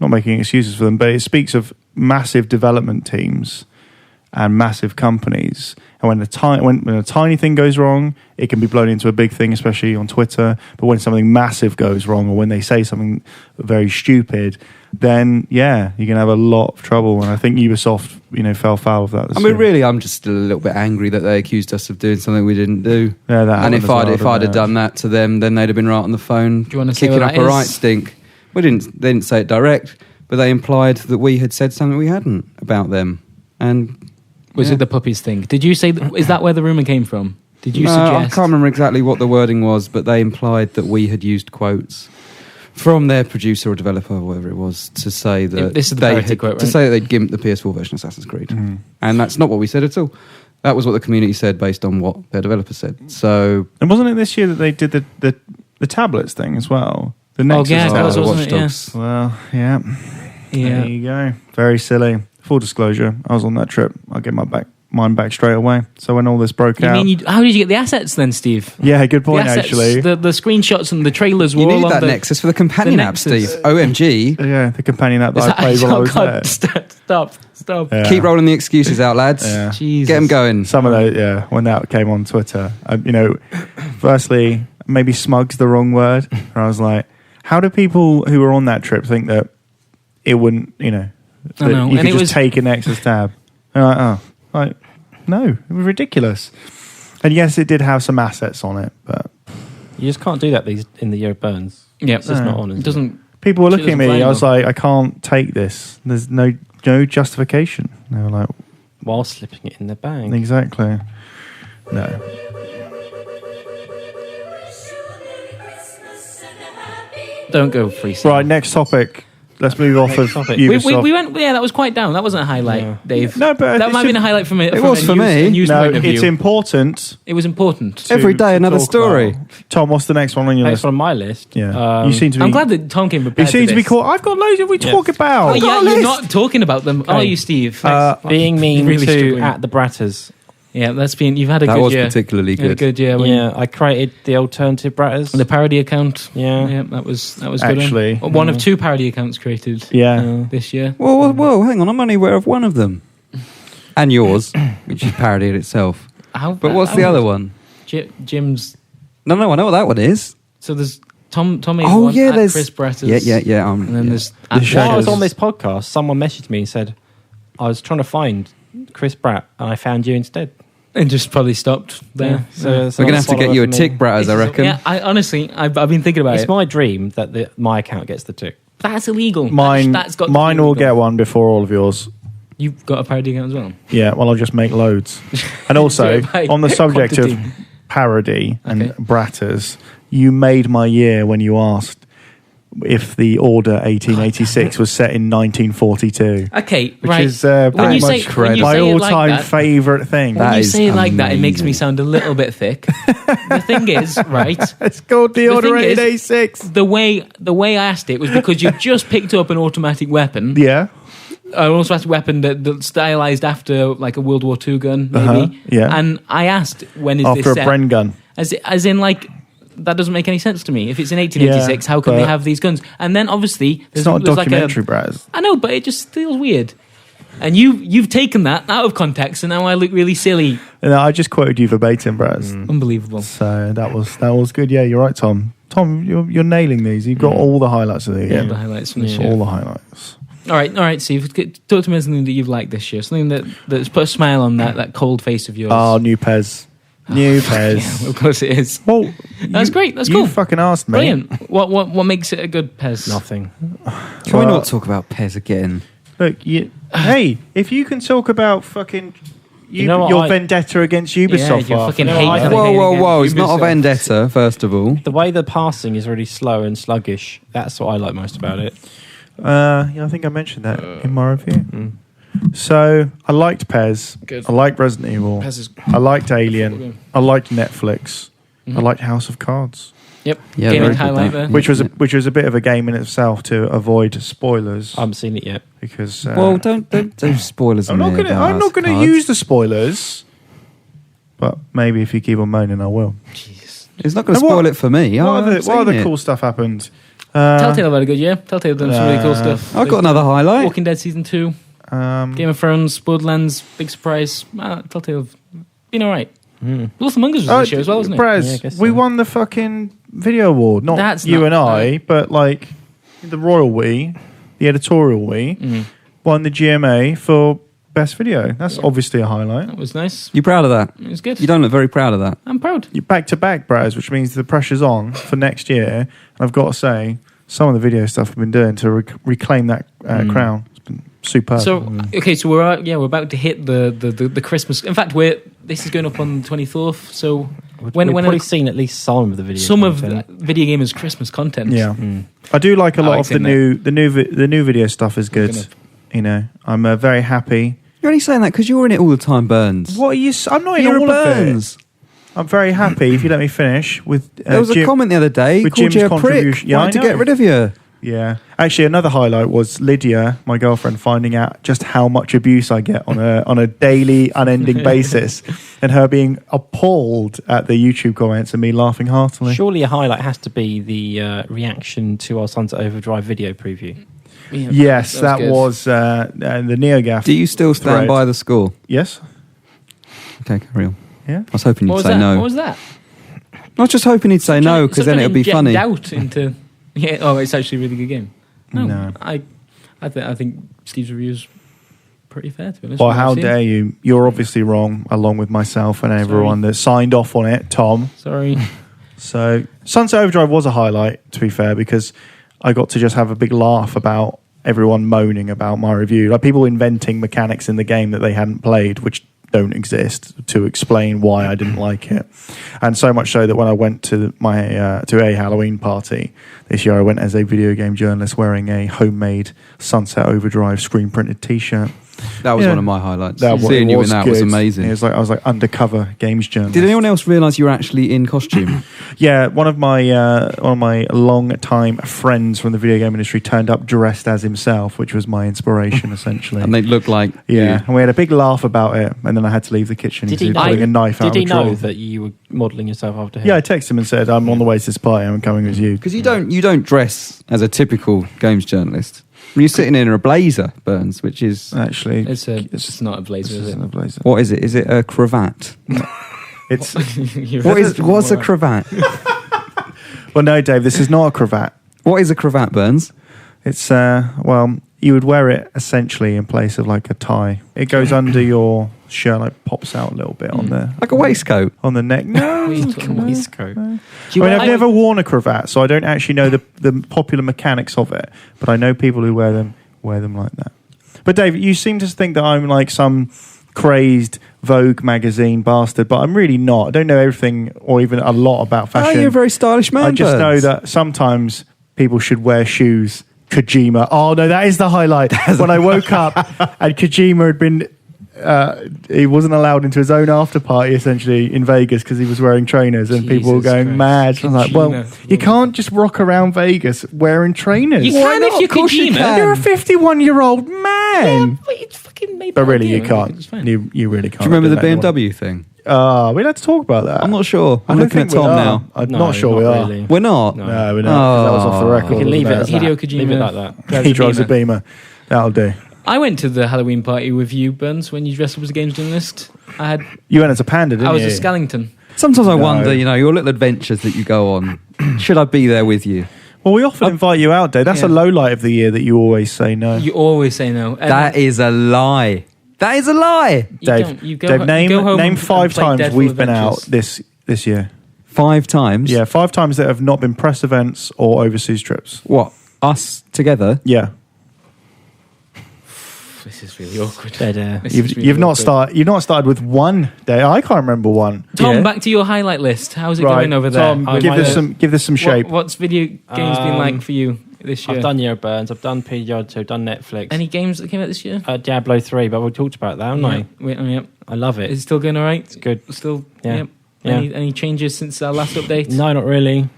making excuses for them, but it speaks of massive development teams and massive companies. And when a tiny thing goes wrong, it can be blown into a big thing, especially on Twitter. But when something massive goes wrong, or when they say something very stupid, then you're going to have a lot of trouble. And I think Ubisoft, fell foul of that. Really, I'm just a little bit angry that they accused us of doing something we didn't do. Yeah, and if I'd have done that to them, then they'd have been right on the phone, kicking up a right stink. They didn't say it direct, but they implied that we had said something we hadn't about them. And was it the puppies thing? Did you say? Is that where the rumor came from? Did you suggest? I can't remember exactly what the wording was, but they implied that we had used quotes from their producer or developer, or whatever it was, to say that this is the parody quote, right? To say that they'd gimped the PS4 version of Assassin's Creed, and that's not what we said at all. That was what the community said based on what their developer said. So, and wasn't it this year that they did the tablets thing as well? The Nexus wasn't it? Yeah. Well, yeah. There you go. Very silly. Full disclosure, I was on that trip. I'll get mine back straight away. So when all this broke out... how did you get the assets then, Steve? Yeah, good point, actually. The screenshots and the trailers were all on You need that Nexus for the companion app, Steve. OMG. Yeah, the companion app that I played while I was there. Stop. Yeah. Keep rolling the excuses out, lads. Yeah. Get them going. Some of those, when that came on Twitter, firstly, maybe smug's the wrong word. And I was like, how do people who were on that trip think that it wouldn't, that you could just take a Nexus tab? And no, it was ridiculous. And yes, it did have some assets on it, but you just can't do that in the year of Burns. Yeah, it's just not on. It doesn't. People were looking at me. I was like, I can't take this. There's no justification. They were like, while slipping it in the bag. Exactly. No. Don't go free. Right, next topic. Let's move off of Ubisoft. We went. Yeah, that was quite down. That wasn't a highlight, Dave. No, but that might have been a highlight from it. It was for me. No, it's important. It was important. Every day another story. Tom, what's the next one on your list? Next on my list. Yeah, you seem to be. I'm glad that Tom came prepared. You seem to be caught. I've got loads of we talk about. Oh, yeah, you're not talking about them, are you, Steve? Being mean to at the Bratters. Yeah, that's been. You've had a good year. That was particularly good. A good year. Yeah, I created the alternative Bratters, the parody account. Yeah, that was good. Actually, one of two parody accounts created. This year. Whoa, hang on. I'm only aware of one of them, and yours, which is parody in itself. But what's the other one? Jim's. No, I know what that one is. So there's Tom. Made one there's Chris Bratters. Yeah. And then there's. While I was on this podcast, someone messaged me and said, I was trying to find Chris Bratt, and I found you instead. And just probably stopped there. So we're going to have to get you a tick, Bratters, I reckon. Yeah, honestly, I've been thinking about it. It's my dream that my account gets the tick. That's illegal. Mine will get one before all of yours. You've got a parody account as well? Yeah, well, I'll just make loads. And also, on the subject of parody and Bratters, you made my year when you asked if the Order 1886 was set in 1942. Okay, which is when you say my all-time favourite thing. When you say it like that, it makes me sound a little bit thick. The thing is, right? It's called the Order 1886. The way I asked it was because you just picked up an automatic weapon. Yeah. An automatic weapon that's stylized after like a World War II gun, maybe. Yeah. And I asked, when is after this set? After a Bren gun. As in, like, that doesn't make any sense to me. If it's in 1886, how can they have these guns? And then obviously it's not a documentary, Braz. I know, but it just feels weird. And you've taken that out of context, and now I look really silly. No, I just quoted you verbatim, Braz. Unbelievable. So that was good. Yeah, you're right, Tom. Tom, you're nailing these. You've got all the highlights of the game. The highlights from the show. All the highlights. All right, Steve. Talk to me about something that you've liked this year. Something that's put a smile on that cold face of yours. Oh, new Pez. New Pez. Yeah, of course it is. Well, that's great. That's cool. You fucking asked me. Brilliant. What makes it a good Pez? Nothing. Can we not talk about Pez again? Look, hey, if you can talk about fucking your vendetta against Ubisoft, your fucking whoa! It's not a vendetta, first of all. The way the passing is really slow and sluggish. That's what I like most about it. I think I mentioned that in my review. So I liked Pez. Good. I liked Resident Evil. Pez is I liked Alien. I liked Netflix. Mm-hmm. I liked House of Cards. Yep. Yeah, Gaming very good, highlight that. there. Which was a bit of a game in itself to avoid spoilers. I haven't seen it yet. Because Well, don't do spoilers. I'm not gonna use the spoilers. But maybe if you keep on moaning, I will. Jesus. It's not going to spoil it for me. What other cool stuff happened? Telltale had a good year. Telltale done some really cool stuff. I've got another highlight. Walking Dead Season 2. Game of Thrones, Borderlands, big surprise. Telltale have been alright. Wolf Among Us was this year as well, wasn't it? Braz, Yeah, I guess we so. won the fucking video award. Not That's you not- and I, but like the royal we, the editorial we, won the GMA for best video. That's obviously a highlight. That was nice. You proud of that? It was good. You don't look very proud of that. I'm proud. You're back to back, Braz, which means the pressure's on for next year. And I've got to say, some of the video stuff we've been doing to reclaim that crown has been superb. So okay, so we're about to hit the Christmas. In fact, this is going up on the 24th. So We've probably seen at least some of the video. some content. of Video Gamer's Christmas content. yeah, I do like a lot like of the seeing new video stuff is good. You know, I'm very happy. You're only saying that because you're in it all the time, Burns. What are you? I'm not in You're all of it. Burns. I'm very happy if you let me finish with. There was a comment the other day. with Called Jim's you a prick. contribution. Yeah, I Wanted to know. get rid of you. Yeah, actually, another highlight was Lydia, my girlfriend, finding out just how much abuse I get on a daily, unending basis, and her being appalled at the YouTube comments and me laughing heartily. Surely a highlight has to be the reaction to our Sunset Overdrive video preview. Yeah, Yes, that good. was the NeoGAF. Do you still stand thread. by the score? Yes. Okay, carry on. Yeah. I was hoping What you'd was say that? no. What was that? I was just hoping he'd say no because then it'd be funny. Doubt into. Yeah. Oh, it's actually a really good game. No. I think Steve's review is pretty fair, to be honest. Well, from what how I've seen. dare you? You're obviously wrong, along with myself and everyone that signed off on it, Tom. Sorry. So, Sunset Overdrive was a highlight, to be fair, because I got to just have a big laugh about everyone moaning about my review. Like people inventing mechanics in the game that they hadn't played, which don't exist, to explain why I didn't like it. And so much so that when I went to my to a Halloween party this year, I went as a video game journalist wearing a homemade Sunset Overdrive screen printed T-shirt. That was Yeah. one of my highlights. That Seeing you in was that good. was amazing. I was like undercover games journalist. Did anyone else realise you were actually in costume? Yeah, one of my long time friends from the video game industry turned up dressed as himself, which was my inspiration essentially. And they looked like yeah, you. and we had a big laugh about it, and then I had to leave the kitchen. Did He he was pulling a knife out Did he of a drawer. know that you were modelling yourself after him? Yeah, I texted him and said, "I'm on the way to this party. I'm coming with you." Because you don't dress as a typical games journalist. You're sitting in a blazer, Burns, which is... Actually, It's not a blazer, this is isn't it? a blazer. What is it? Is it a cravat? It's What's a cravat? well, no, Dave. This is not a cravat. What is a cravat, Burns? It's you would wear it essentially in place of like a tie. It goes under your shirt, like pops out a little bit on the Like a waistcoat? on the neck. No, Waistcoat. I mean, I've never worn a cravat, so I don't actually know the popular mechanics of it. But I know people who wear them like that. But Dave, you seem to think that I'm like some crazed Vogue magazine bastard, but I'm really not. I don't know everything or even a lot about fashion. Oh, you're a very stylish man, I just know Burns. that sometimes people should wear shoes. Kojima. Oh no, that is the highlight. When I woke up and Kojima had been, he wasn't allowed into his own after party essentially in Vegas because he was wearing trainers, and people were Jesus going Christ. mad. I'm like, well, Kojima. you can't just rock around Vegas wearing trainers. You can if not? you're Of course you Kojima. can. You're a 51-year-old man. But it's fucking made But by really, you idea. can't. It's fine. You really can't. Do you remember the do that anymore. BMW thing? We'd have to talk about that. I'm not sure. I'm I don't looking at think we Tom are. now. I'm No, not sure we are. really. We're not? No. No, we're not. 'cause that was off the Oh. record. We can leave it wasn't as Hideo it? Kojima. Leave it like that. Drives He a drives a Beamer. Beamer. That'll do. I went to the Halloween party with you, Burns, when you dressed up as a games journalist. You went as a panda, didn't I was you? a Skellington. Sometimes I No. wonder, your little adventures that you go on. Should I be there with you? Well, we often invite you out, Dave. That's a low light of the year that you always say no. You always say no. That is a lie. That is a lie. Dave, name 5 times we've been out this year. 5 times? Yeah, 5 times that have not been press events or overseas trips. What? Us together? Yeah. This is really awkward. You've not started with one day. I can't remember one. Tom, back to your highlight list. How's it going over there? Tom, give this some shape. What's video games been like for you this year? I've done Year of Burns, I've done PDR2, I've done Netflix. Any games that came out this year? Diablo 3, but we talked about that, haven't I? Yep. I love it. Is it still going all right? It's good. Still? Yeah. Yep. Any changes since our last update? No, not really.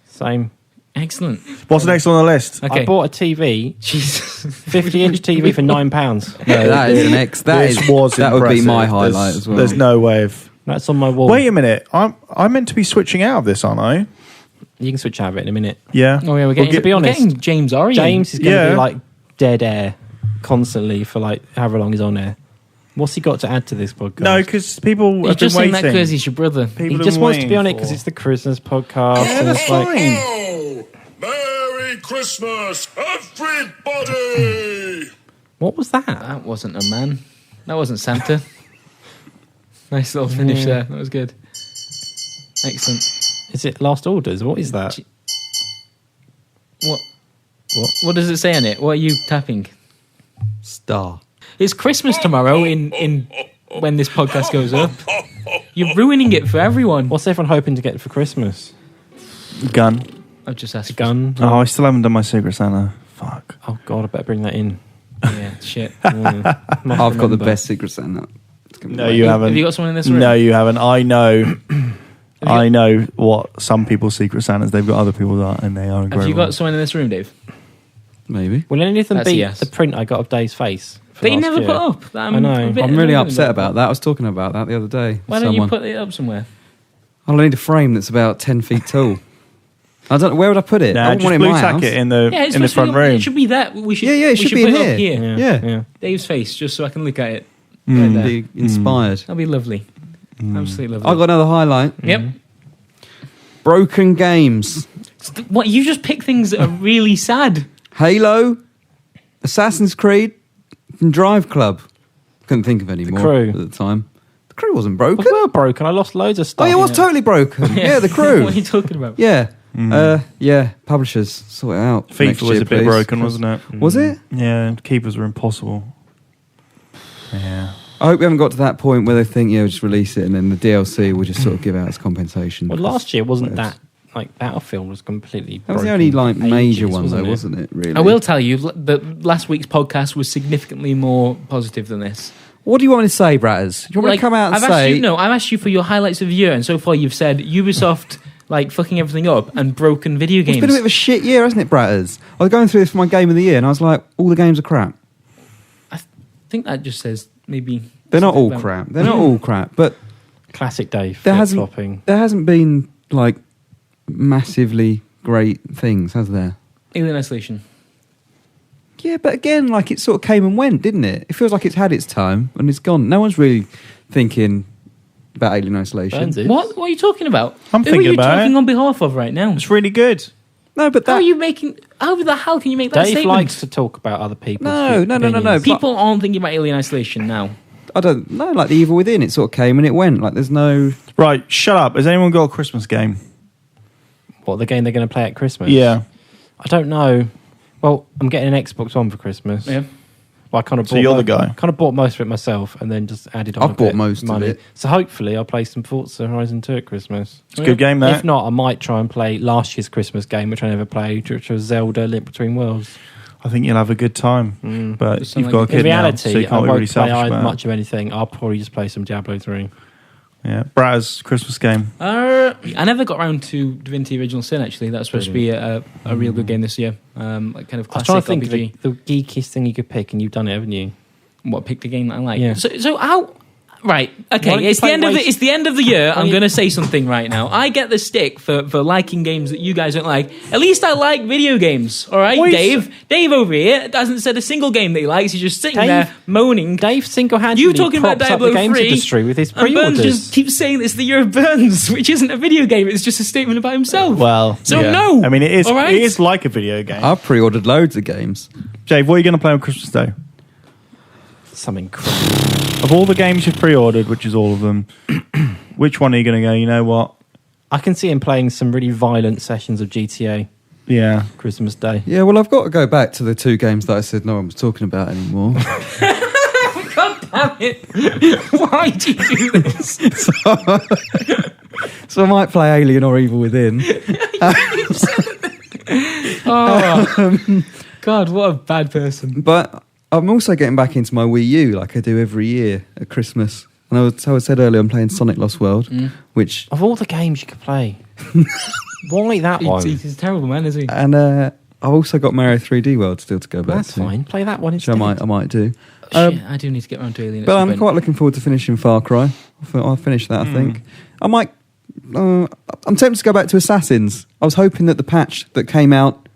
Same. Excellent. What's next on the list? Okay. I bought a TV, Jesus. 50-inch TV for £9. No, that is the next. That would be my highlight as well. There's no way of... That's on my wall. Wait a minute. I'm meant to be switching out of this, aren't I? You can switch out of it in a minute. Yeah. Oh yeah, we're getting James Orry. James is going to be like dead air constantly for like however long he's on air. What's he got to add to this podcast? No, because people He's just saying that because he's your brother. He just wants to be on it because it's the Christmas podcast. Yeah, and that's it's like, fine. Merry Christmas, everybody! what was that? That wasn't a man. That wasn't Santa. Nice little finish there. That was good. Excellent. Is it Last Orders? What is that? What does it say on it? What are you tapping? Star. It's Christmas tomorrow in when this podcast goes up. You're ruining it for everyone. What's everyone hoping to get for Christmas? Gun. I've just asked. Gun? Oh, I still haven't done my Secret Santa. Fuck. Oh, God, I better bring that in. Yeah, shit. Must I've got the remember. best Secret Santa. No, you haven't. Have you got someone in this room? No, you haven't. I know. I know what some people's Secret Santas. They've got other people that, and they are incredible. Have you got someone in this room, Dave? Maybe. Will any of them That's a beat yes. the print I got of Dave's face? They never put up. I know. I'm really upset about that. I was talking about that the other day. Why don't you put it up somewhere? I need a frame that's about 10 feet tall. I don't know. Where would I put it? I Just want it in blue my tack house. it in the front room. It should be that. We should. Yeah, it should be put in it up here. here. Yeah. Dave's face, just so I can look at it. Right there. Be inspired. That'll be lovely. Absolutely lovely. I got another highlight. Yep. Broken games. What, you just pick things that are really sad. Halo, Assassin's Creed, and Drive Club. Couldn't think of any more Crew. at the time. The crew wasn't broken. We were broken. I lost loads of stuff. Oh, yeah, it was totally broken. Yeah, the crew. What are you talking about? Yeah. Publishers, sort it out. next FIFA was year, a bit please. broken, wasn't it? Was it? Yeah, and keepers were impossible. Yeah. I hope we haven't got to that point where they think, we'll just release it and then the DLC will just sort of give out as compensation. Well, last year wasn't Whatevs. that like Battlefield was completely. That was the broken only major ages, one, though, it? wasn't it? Really. I will tell you that last week's podcast was significantly more positive than this. What do you want me to say, Bratters? Do you want me to come out and say? I've asked you for your highlights of the year, and so far you've said Ubisoft fucking everything up and broken video games. It's been a bit of a shit year, hasn't it, Bratters? I was going through this for my game of the year, and I was like, all the games are crap. I think that just says maybe They're not all crap. They're not all crap, but Classic Dave. there Flopping. hasn't been like massively great things, has there? Alien Isolation. Yeah, but again, like it sort of came and went, didn't it? It feels like it's had its time and it's gone. No one's really thinking about Alien Isolation. Burns is. What are you talking about? I'm Who thinking are you about talking it. on behalf of right now? It's really good. No, but How that are you making? How the hell can you make that Dave statement? likes to talk about other people's No. opinions. People aren't thinking about Alien Isolation now. I don't know. Like the Evil Within, it sort of came and it went. Like there's no. Right, shut up. Has anyone got a Christmas game? What, the game they're going to play at Christmas? Yeah. I don't know. Well, I'm getting an Xbox One for Christmas. Yeah. Well, I kind of So you're the guy. kind of bought most of it myself and then just added on I've a bought bit most of money. it. So hopefully I'll play some Forza Horizon 2 at Christmas. It's a good game, that. If not, I might try and play last year's Christmas game, which I never played, which was Zelda Link Between Worlds. I think you'll have a good time. But Does sound you've got a like kid In reality, now, so you I can't be won't really play selfish about much it. of anything. I'll probably just play some Diablo 3. Yeah. Braz's Christmas game. I never got around to Divinity Original Sin, actually. That's supposed to be a real good game this year. Like kind of I was classic trying to think RPG. of the geekiest thing you could pick, and you've done it, haven't you? What, picked a game that I like? Yeah. So how... Right. Okay. It's the end of the year. I'm going to say something right now. I get the stick for liking games that you guys don't like. At least I like video games. All right, Dave. Dave over here hasn't said a single game that he likes. He's just sitting there moaning. Dave single-handedly You talking about props up Diablo the games 3, industry with his and pre-orders. Burns just keeps saying it's the year of Burns, which isn't a video game. It's just a statement about himself. Well, no. I mean, it is. All right? It is like a video game. I've pre-ordered loads of games. Dave, what are you going to play on Christmas Day? Something crazy. Of all the games you've pre-ordered, which is all of them, which one are you going to go? You know what? I can see him playing some really violent sessions of GTA Yeah. Christmas Day. Yeah, well, I've got to go back to the 2 games that I said no one was talking about anymore. God damn it. Why do you do this? So I might play Alien or Evil Within. God, what a bad person. But I'm also getting back into my Wii U like I do every year at Christmas. And I said earlier, I'm playing Sonic Lost World, which... Of all the games you could play, why that one? He's a terrible man, is he? And I've also got Mario 3D World still to go back That's to. fine. Play that one Which instead. I might do. Shit, I do need to get around to Alien. But I'm quite looking forward to finishing Far Cry. I'll finish that, I think. I might... I'm tempted to go back to Assassins. I was hoping that the patch that came out...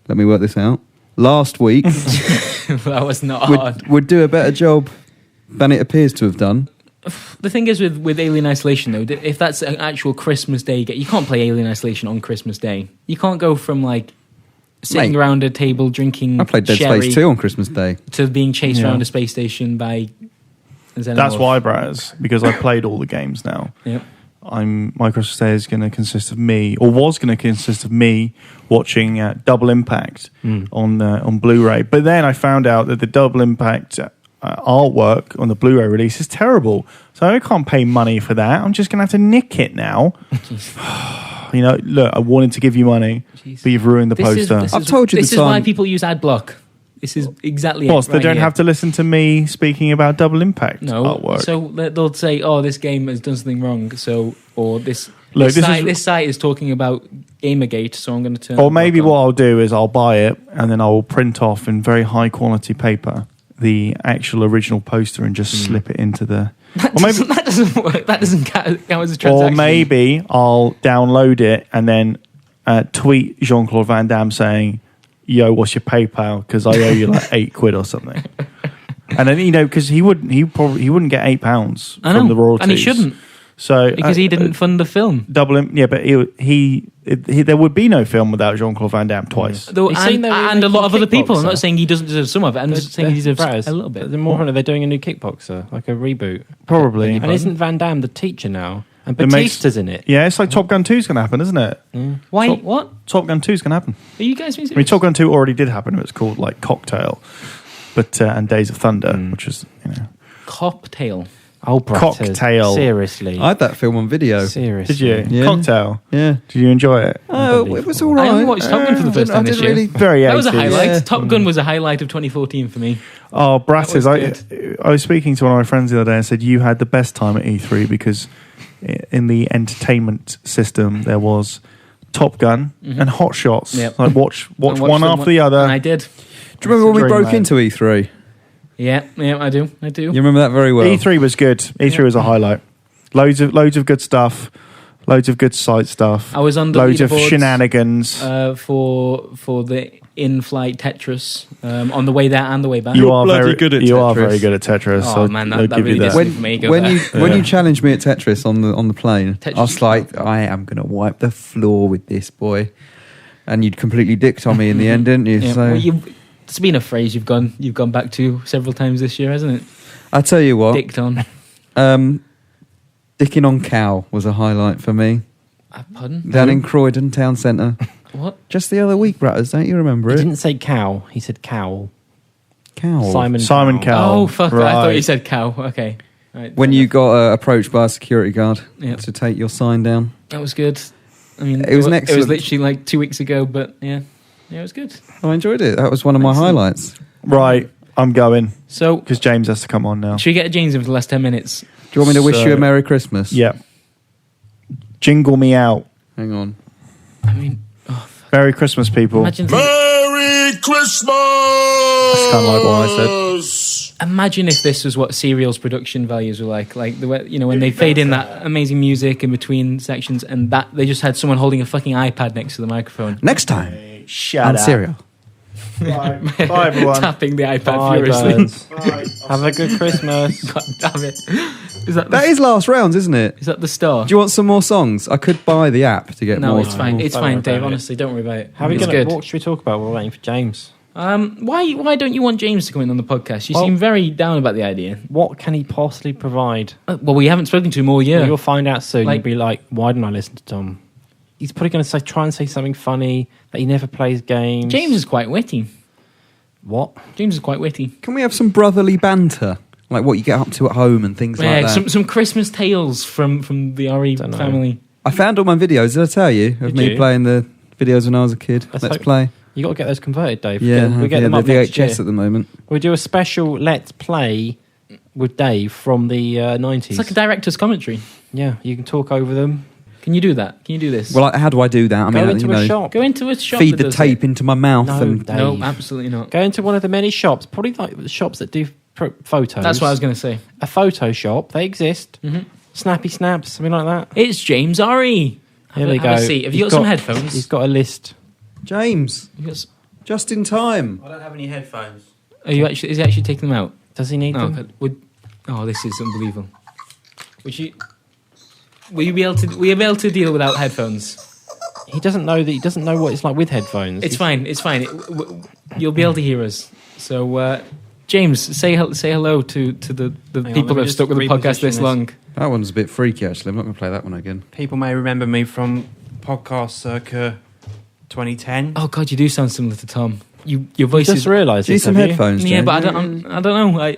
Let me work this out. Last week... That was not hard. would do a better job than it appears to have done. The thing is with Alien Isolation, though, if that's an actual Christmas Day game, you can't play Alien Isolation on Christmas Day. You can't go from, like, sitting around a table drinking I played Dead Space 2 on Christmas Day. to being chased around a space station by Xenomorph. That's why, Braz, because I've played all the games now. Yep. My Christmas Day is going to consist of me, or was going to consist of me watching Double Impact on Blu-ray. But then I found out that the Double Impact artwork on the Blu-ray release is terrible, so I can't pay money for that. I'm just going to have to nick it now. You know, look, I wanted to give you money, but you've ruined the poster. I've told you this the is time. why people use ad block. This is exactly Plus, it. they don't have to listen to me speaking about Double Impact artwork. So they'll say, "Oh, this game has done something wrong." So, or this site is talking about Gamergate. So I'm going to turn. Or maybe what I'll do is I'll buy it and then I'll print off in very high quality paper the actual original poster and just slip it into the. That doesn't work. That doesn't count as a transaction. Or maybe I'll download it and then tweet Jean-Claude Van Damme saying, "Yo, what's your PayPal? Because I owe you like £8 or something." And then because he wouldn't get £8 from the royalties, and he shouldn't. So because he didn't fund the film. But there would be no film without Jean-Claude Van Damme twice. And a lot of other people. I'm not saying he doesn't deserve some of it. I'm just saying he deserves a little bit. The more they're doing a new Kickboxer, like a reboot. Probably. And isn't Van Damme the teacher now? And Batista's in it. Yeah, it's like Top Gun 2 is going to happen, isn't it? Why? What? Top Gun 2 is going to happen. Are you guys being serious? I mean, Top Gun 2 already did happen. It was called like Cocktail, but and Days of Thunder, which was Cocktail. Oh, Bratters. Cocktail. Seriously. I had that film on video. Seriously. Did you? Yeah. Cocktail. Yeah. Did you enjoy it? Oh, it was all right. I only watched Top Gun for the first time this year. Very That was a 80s. highlight. Yeah. Top Gun was a highlight of 2014 for me. Oh, Bratters. That I was speaking to one of my friends the other day and said you had the best time at E3 because in the entertainment system there was Top Gun and Hot Shots. Yep. Like watch one them after the other. And I did. Do you remember when we Dream broke man. into E3? Yeah, I do. You remember that very well. E3 was good. E3 was a highlight. Loads of good stuff. Loads of good site stuff. I was on the loads of leaderboards, shenanigans. for the in-flight Tetris on the way there and the way back. You are bloody very good at You are Tetris. very good at Tetris. Oh, so man, I'll that give really you gets that. me. For me, go When there. you challenged me at Tetris on the plane, Tetris I was like, I am going to wipe the floor with this boy. And you'd completely dicked on me in the end, didn't you? Yeah, So well, it's been a phrase you've gone back to several times this year, hasn't it? I tell you what, Dicked on. dicking on Cow was a highlight for me. Pardon? Down in Croydon Town Centre. What? Just the other week, Bratters, don't you remember He it? didn't say cow. He said cowl. Cow. Simon Cowell. Oh, fuck. Right. I thought you said cow. Okay. Right, When you got approached by a security guard Yep. to take your sign down. That was good. I mean, It was an It was excellent- literally like 2 weeks ago, but yeah, it was good. I enjoyed it. That was one of my Excellent. highlights. Right, I'm going So, because James has to come on now. should we get James in for the last 10 minutes? Do you want me to wish So- you a Merry Christmas? Yeah. Jingle me out. Hang on. I mean, Merry Christmas, people. imagine. Merry Christmas! That's kind of like what I said. Imagine if this was what Serial's production values were like the way, when they fade in that amazing music in between sections, and that they just had someone holding a fucking iPad next to the microphone. Next time Shut on up. Serial. Bye, everyone. Tapping the iPad Bye, furiously. birds. Have a good Christmas. God damn it! Is that That is last rounds, isn't it? is that the star? Do you want some more songs? I could buy the app to get No, more. it's fine. It's Don't fine, worry Dave. about it. Honestly, don't worry about it. How are we It's gonna, good. what should we talk about? We're waiting for James. Why don't you want James to come in on the podcast? You Well- seem very down about the idea. What can he possibly provide? Well, we haven't spoken to him all year. Well, you'll find out soon. Like- You'll be like, why didn't I listen to Tom? He's probably going to try and say something funny that he never plays games. James is quite witty. What? James is quite witty. Can we have some brotherly banter? Like what you get up to at home and things like that. some Christmas tales from the RE Don't know. family. I found all my videos, did I tell you? Of Did me you? playing the videos when I was a kid. Let's Let's hope- play. You got to get those converted, Dave. Yeah, we get them the up next year. VHS at the moment. We do a special Let's Play with Dave from the 90s. It's like a director's commentary. Yeah, you can talk over them. Can you do that? Can you do this? Well, how do I do that? I Go mean, into a shop. Go into a shop. feed that the does tape it. into my mouth No, and Dave. No, absolutely not. Go into one of the many shops, probably like the shops that do photos. That's what I was going to say. A photo shop. They exist. Mhm. Snappy Snaps, something like that. It's James RE. Here we go. Have a seat. Have you got some headphones? He's got a list. James, You got s- just in time. I don't have any headphones. Are you actually? Is he actually taking them out? Does he need Oh, them? okay. This is unbelievable. Would you? Will you be able to? Will you be able to deal without headphones? He doesn't know that. He doesn't know what it's like with headphones. It's fine. It's fine. You'll be able to hear us. So, James, say hello to the on, people let that me have just stuck with the podcast reposition this this. long. That one's a bit freaky, actually. I'm not going to play that one again. People may remember me from podcast circa 2010. Oh God, you do sound similar to Tom. Your voice Just is. realised Do you need this. some have you? headphones, James? Yeah, but I don't know.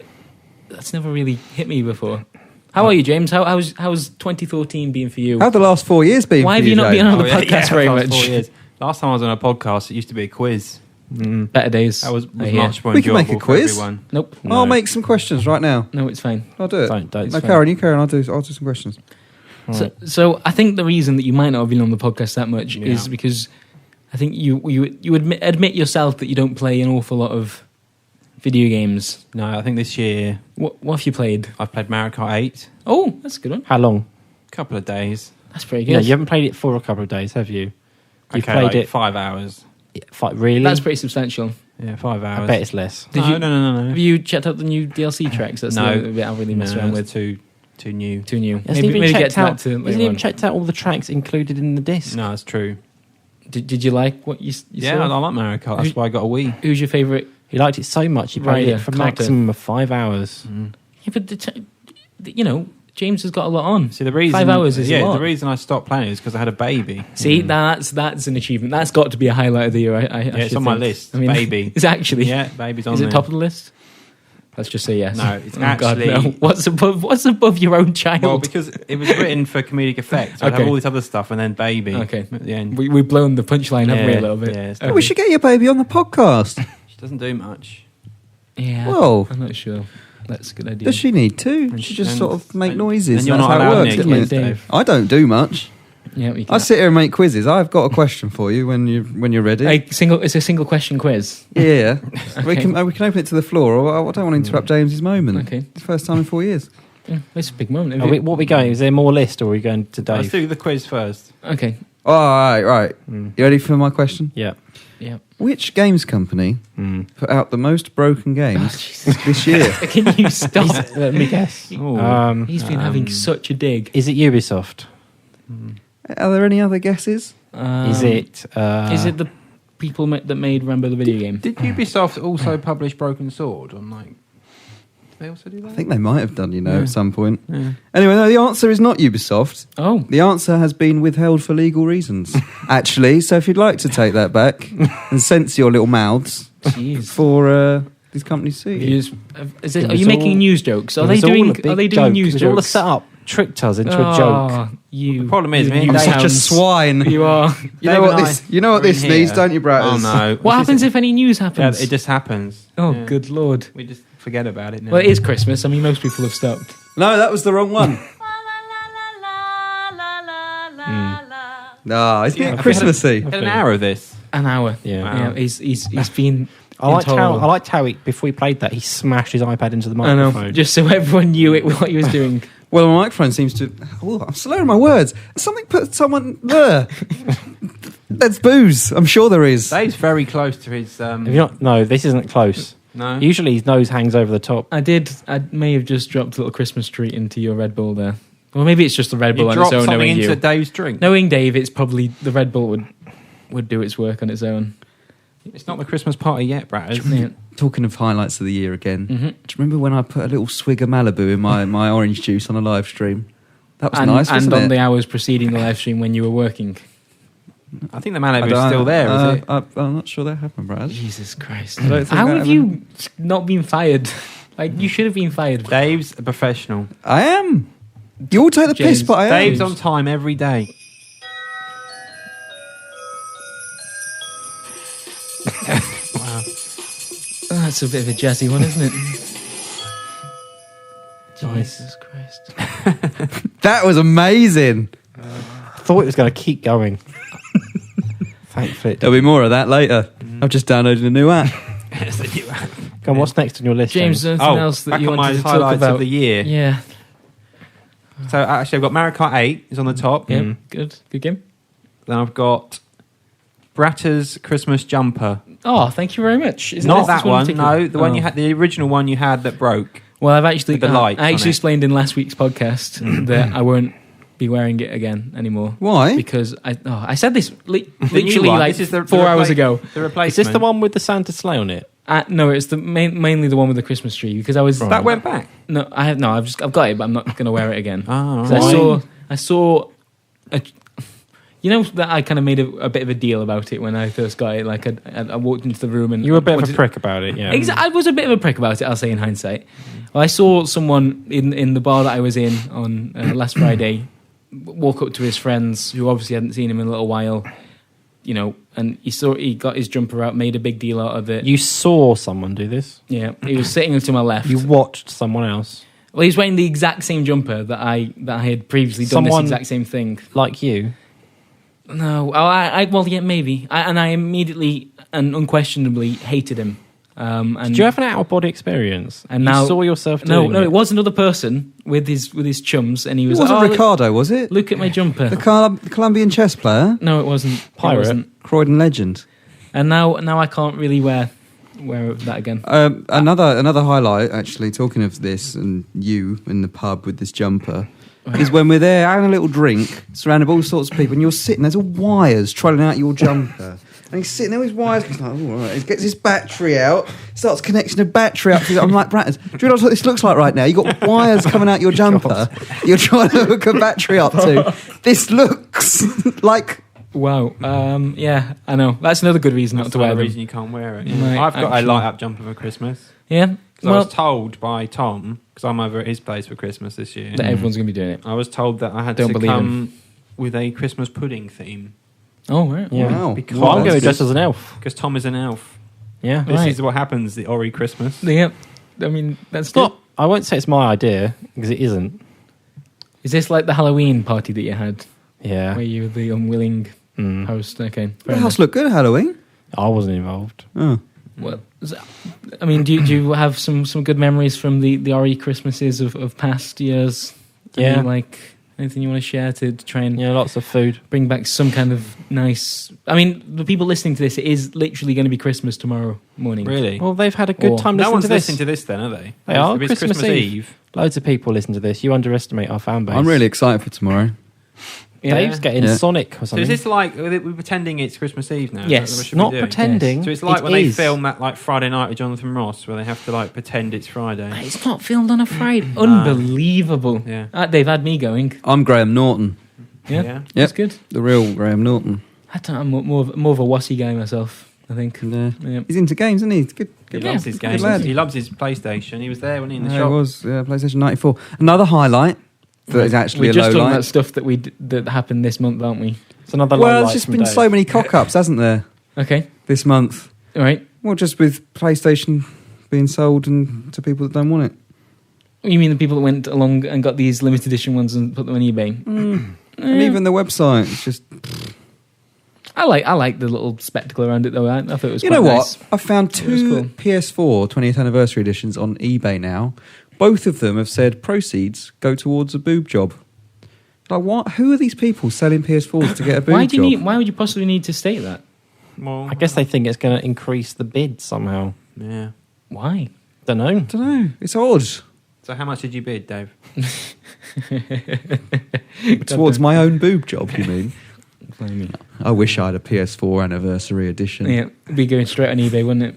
That's never really hit me before. How are you, James? How's 2014 been for you? How've the last 4 years been Why for have you not James? been on the podcast very last much? 4 years. Last time I was on a podcast, it used to be a quiz. Better days. That was I hear. much more We can enjoyable make a for quiz. everyone. Nope. No. I'll make some questions right now. No, it's fine. I'll do it. Don't. No, It's fine. Karen, you carry on. I'll do some questions. So I think the reason that you might not have been on the podcast that much Yeah. is because I think you admit yourself that you don't play an awful lot of video games. No, I think this year What have you played? I've played Mario Kart 8. Oh, that's a good one. How long? A couple of days. That's pretty good. Yeah, you haven't played it for a couple of days, have you? You've Okay, played like it 5 hours. really? That's pretty substantial. Yeah, 5 hours. I bet it's less. Did no, you- no. Have you checked out the new DLC tracks? That's No. the bit I really mess No, around it's with. too new. Too new. Hasn't Maybe even get checked to that out. to Hasn't later even on. checked out all the tracks included in the disc. No, it's true. Did you like what you Yeah, I saw? like Mario Kart. That's why I got a Wii. Who's your favourite? He liked it so much he played Rider, it for a Carter. maximum of 5 hours. Yeah, but James has got a lot on. See, the reason 5 hours is a yeah. lot. The reason I stopped playing is because I had a baby. See, that's an achievement. That's got to be a highlight of the year. I Yeah, it's should on my think. list. I mean, Baby. Is it actually? Yeah, baby's on Is there. it top of the list? Let's just say yes. No, it's Oh, God, actually- no. What's above your own child? Well, because it was written for comedic effect. So I Okay. have all this other stuff and then baby. Okay. At the end. We've blown the punchline, haven't we, a little bit? Yeah, it's Okay. We should get your baby on the podcast. She doesn't do much. Yeah. Well, I'm not sure. That's a good idea. does she need to? She just And- sort of make and- noises. and you're That's not how it allowed works, any isn't kids, it? Dave. I don't do much. Yeah, we can. I sit here and make quizzes. I've got a question for you when you're ready. It's a single question quiz. Yeah, we Okay. can open it to the floor. Or I don't want to interrupt James's moment. Okay. It's the first time in 4 years. Yeah, it's a big moment. What are we going? Is there more list or are we going to Let's Dave? do the quiz first. Okay. Oh, all right. You ready for my question? Yeah. Yeah. Which games company put out the most broken games this year? Can you stop? Let me guess. Ooh. He's been having such a dig. Is it Ubisoft? Are there any other guesses? Is it? Is it the people that made Rambo the video game? Did Ubisoft also publish Broken Sword on like? Did they also do that? I think they might have done, Yeah. at some point. Yeah. Anyway, no, the answer is not Ubisoft. Oh, The answer has been withheld for legal reasons, actually. So if you'd like to take that back and censor your little mouths jeez. for these companies to see. It Are was you making all- news jokes? Are It they was all a doing? big Are they joke. doing news It was all a jokes? setup. Tricked us into a joke. You. The problem is, you me and I'm Dave- such a hounds. swine. You are. You know Dave what and I- this? You know what we're this in needs, here. don't you, Oh Bratters? no! What happens if any news Yeah, happens? it just happens. Oh, Yeah. good lord. We just forget about it now. Well, it is Christmas. I mean, most people have stopped. No, that was the wrong one. No, it's Yeah, getting have we had a- Christmassy. Had an hour of this. An hour. Yeah. Wow. Yeah, he's been I liked intolerable. how before he played that, he smashed his iPad into the I know, microphone. just so everyone knew what he was doing. Well, my microphone seems to. Oh, I'm slurring my words. Something put someone there. That's booze. I'm sure there is. Dave's very close to his. No, this isn't close. No. Usually his nose hangs over the top. I may have just dropped a little Christmas treat into your Red Bull there. Well, maybe it's just the Red Bull on its own. Something Knowing into you, Dave's drink. knowing Dave, it's probably the Red Bull would do its work on its own. It's not the Christmas party yet, Brad. Yeah. Talking of highlights of the year again. Mhm. Do you remember when I put a little swig of Malibu in my orange juice on a live stream? That was nice, and wasn't on it? the hours preceding the live stream when you were working. I think the Malibu is still there, is it? I'm not sure that happened, Brad. Jesus Christ! I don't think How that have you not been fired? Like you should have been fired. Dave's a professional. I am. You all take the piss, James. but I am. Dave's on time every day. Oh, that's a bit of a jazzy one, isn't it? Jesus Christ! That was amazing. I thought it was going to keep going. Thankfully, it There'll be more of that later. I've just downloaded a new app. Go on, what's next on your list, James, James? anything else that back you on my wanted to talk highlights about? of the year. Yeah, So actually, I've got Mario Kart 8 is on the top. yeah, good game. Then I've got Bratter's Christmas jumper. Oh, thank you very much. Isn't Not this that one one. in particular? No, the one Oh. you had, the original one you had that broke. Well, I've actually, With the lights I on actually it. explained in last week's podcast that I won't be wearing it again anymore. Why? Because I said this The new literally one. like This is the 4 hours ago. The replacement. Is this the one with the Santa sleigh on it? No, it's the mainly the one with the Christmas tree because I was that went back? no, I've got it, but I'm not going to wear it again. Oh, 'Cause I saw you know that I kind of made a bit of a deal about it when I first got it. Like I walked into the room and You were a bit of a wanted- prick about it, yeah. I was a bit of a prick about it, I'll say in hindsight. Well, I saw someone in the bar that I was in on last Friday walk up to his friends who obviously hadn't seen him in a little while, you know, and he got his jumper out, made a big deal out of it. You saw someone do this? Yeah, he was sitting to my left. You watched someone else? Well, he was wearing the exact same jumper that I had previously done Someone- this exact same thing. Like you? No, well, yeah, maybe. And I immediately and unquestionably hated him. And Did you have an out-of-body experience? And you now- saw yourself doing No, it was another person with his chums, and he It was wasn't like, Ricardo, was it? Look at my jumper. The Colombian chess player? No, it wasn't. Pirate. It wasn't. Croydon legend. And now I can't really wear that again. Another highlight, actually, talking of this and you in the pub with this jumper, is when we're there having a little drink, surrounded by all sorts of people, and you're sitting, there's all wires trolling out your jumper. And he's sitting there with his wires, he's like, all right. He gets his battery out, starts connecting a battery up. I'm like, Bratters, do you know what this looks like right now? You've got wires coming out your jumper, you're trying to hook a battery up to. This looks like... Wow. Yeah, I know. That's another good reason That's not to wear the them. reason you can't wear it. Right, I've got actually. a light-up jumper for Christmas. Yeah. Because I was told by Tom, because I'm over at his place for Christmas this year, that everyone's going to be doing it. I was told that I had Don't to believe come with a Christmas pudding theme. Oh, right. Yeah. Wow. Because Well, I'm going to that's dress good. as an elf. Because Tom is an elf. Yeah. This Right. is what happens, the Ori Christmas. Yeah. I mean, that's It's not, I won't say it's my idea, because it isn't. Is this like the Halloween party that you had, Yeah. where you were the unwilling Mm. host? Okay. The fair house enough. looked good at Halloween. I wasn't involved. Oh. Well, I mean, do you have some good memories from the RE Christmases of past years? Yeah. Like anything you want to share to try and Yeah, lots of food. bring back some kind of nice... I mean, the people listening to this, it is literally going to be Christmas tomorrow morning. Really? Well, they've had a good Or- time No listening one's to this. listening to this then, are they? They are. If it's Christmas Christmas Eve. Eve. Loads of people listen to this. You underestimate our fan base. I'm really excited for tomorrow. Yeah. Dave's getting Yeah. Sonic or So something. is this like, we're pretending it's Christmas Eve now? Yes. Is that what we should Not be doing? pretending. So it's like It when they is. film that like Friday night with Jonathan Ross, where they have to like pretend it's Friday. It's not filmed on a Friday. Unbelievable. Yeah. They've had me going. I'm Graham Norton, Yeah. Yeah. That's good. the real Graham Norton. I don't, I'm more of a wussy guy myself, I think. And, Yeah. he's into games, isn't he? He's good. He Good loves lad. his Good games. lad. He loves his PlayStation. He was there when he in the Yeah, shop. it was PlayStation 94. Another highlight that is actually We're a just low talking light. about stuff that that happened this month, aren't we? It's another Well, low there's light just from been Dave. so many cock-ups, hasn't there, Okay. this month? All right. Well, just with PlayStation being sold and to people that don't want it. You mean the people that went along and got these limited edition ones and put them on eBay? And even the website, it's just... I like the little spectacle around it though. I thought it was. You quite know nice. what? I found It was 2 cool. PS4 20th anniversary editions on eBay now. Both of them have said proceeds go towards a boob job. Like what? Who are these people selling PS4s to get a boob job? Why would you possibly need to state that? Well, I guess they think it's going to increase the bid somehow. yeah. Why? Don't know. I don't know. It's odd. So how much did you bid, Dave? Towards my own boob job, you mean? I wish I had a PS4 anniversary edition. Yeah, it'd be going straight on eBay, wouldn't it?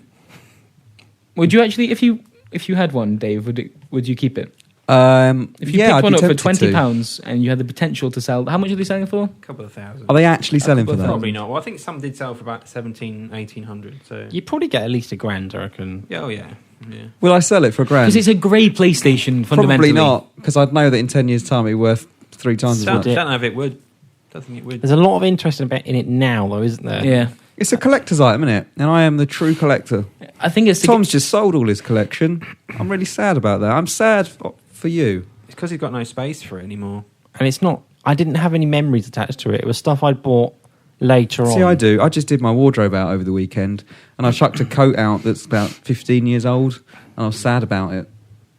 Would you actually, if you had one, Dave, would you keep it? If you picked one up for £20 and you had the potential to sell, how much are they selling for? A couple of thousand. Are they actually selling for that? Probably not. Well, I think some did sell for about 1,800. So You'd probably get at least £1,000, I reckon. yeah, oh yeah, yeah. Will I sell it for £1,000? Because it's a grey PlayStation, fundamentally. Probably not, because I'd know that in 10 years' time it'd be worth 3 times as Don't much. know if it would. Don't think it would. There's a lot of interest in it now, though, isn't there? Yeah, It's a collector's item, isn't it? And I am the true collector. I think it's Tom's just sold all his collection. I'm really sad about that. I'm sad for you. It's because he's got no space for it anymore. And it's not... I didn't have any memories attached to it. It was stuff I'd bought later on. See, I do. I just did my wardrobe out over the weekend, and I chucked a coat out that's about 15 years old, and I was sad about it.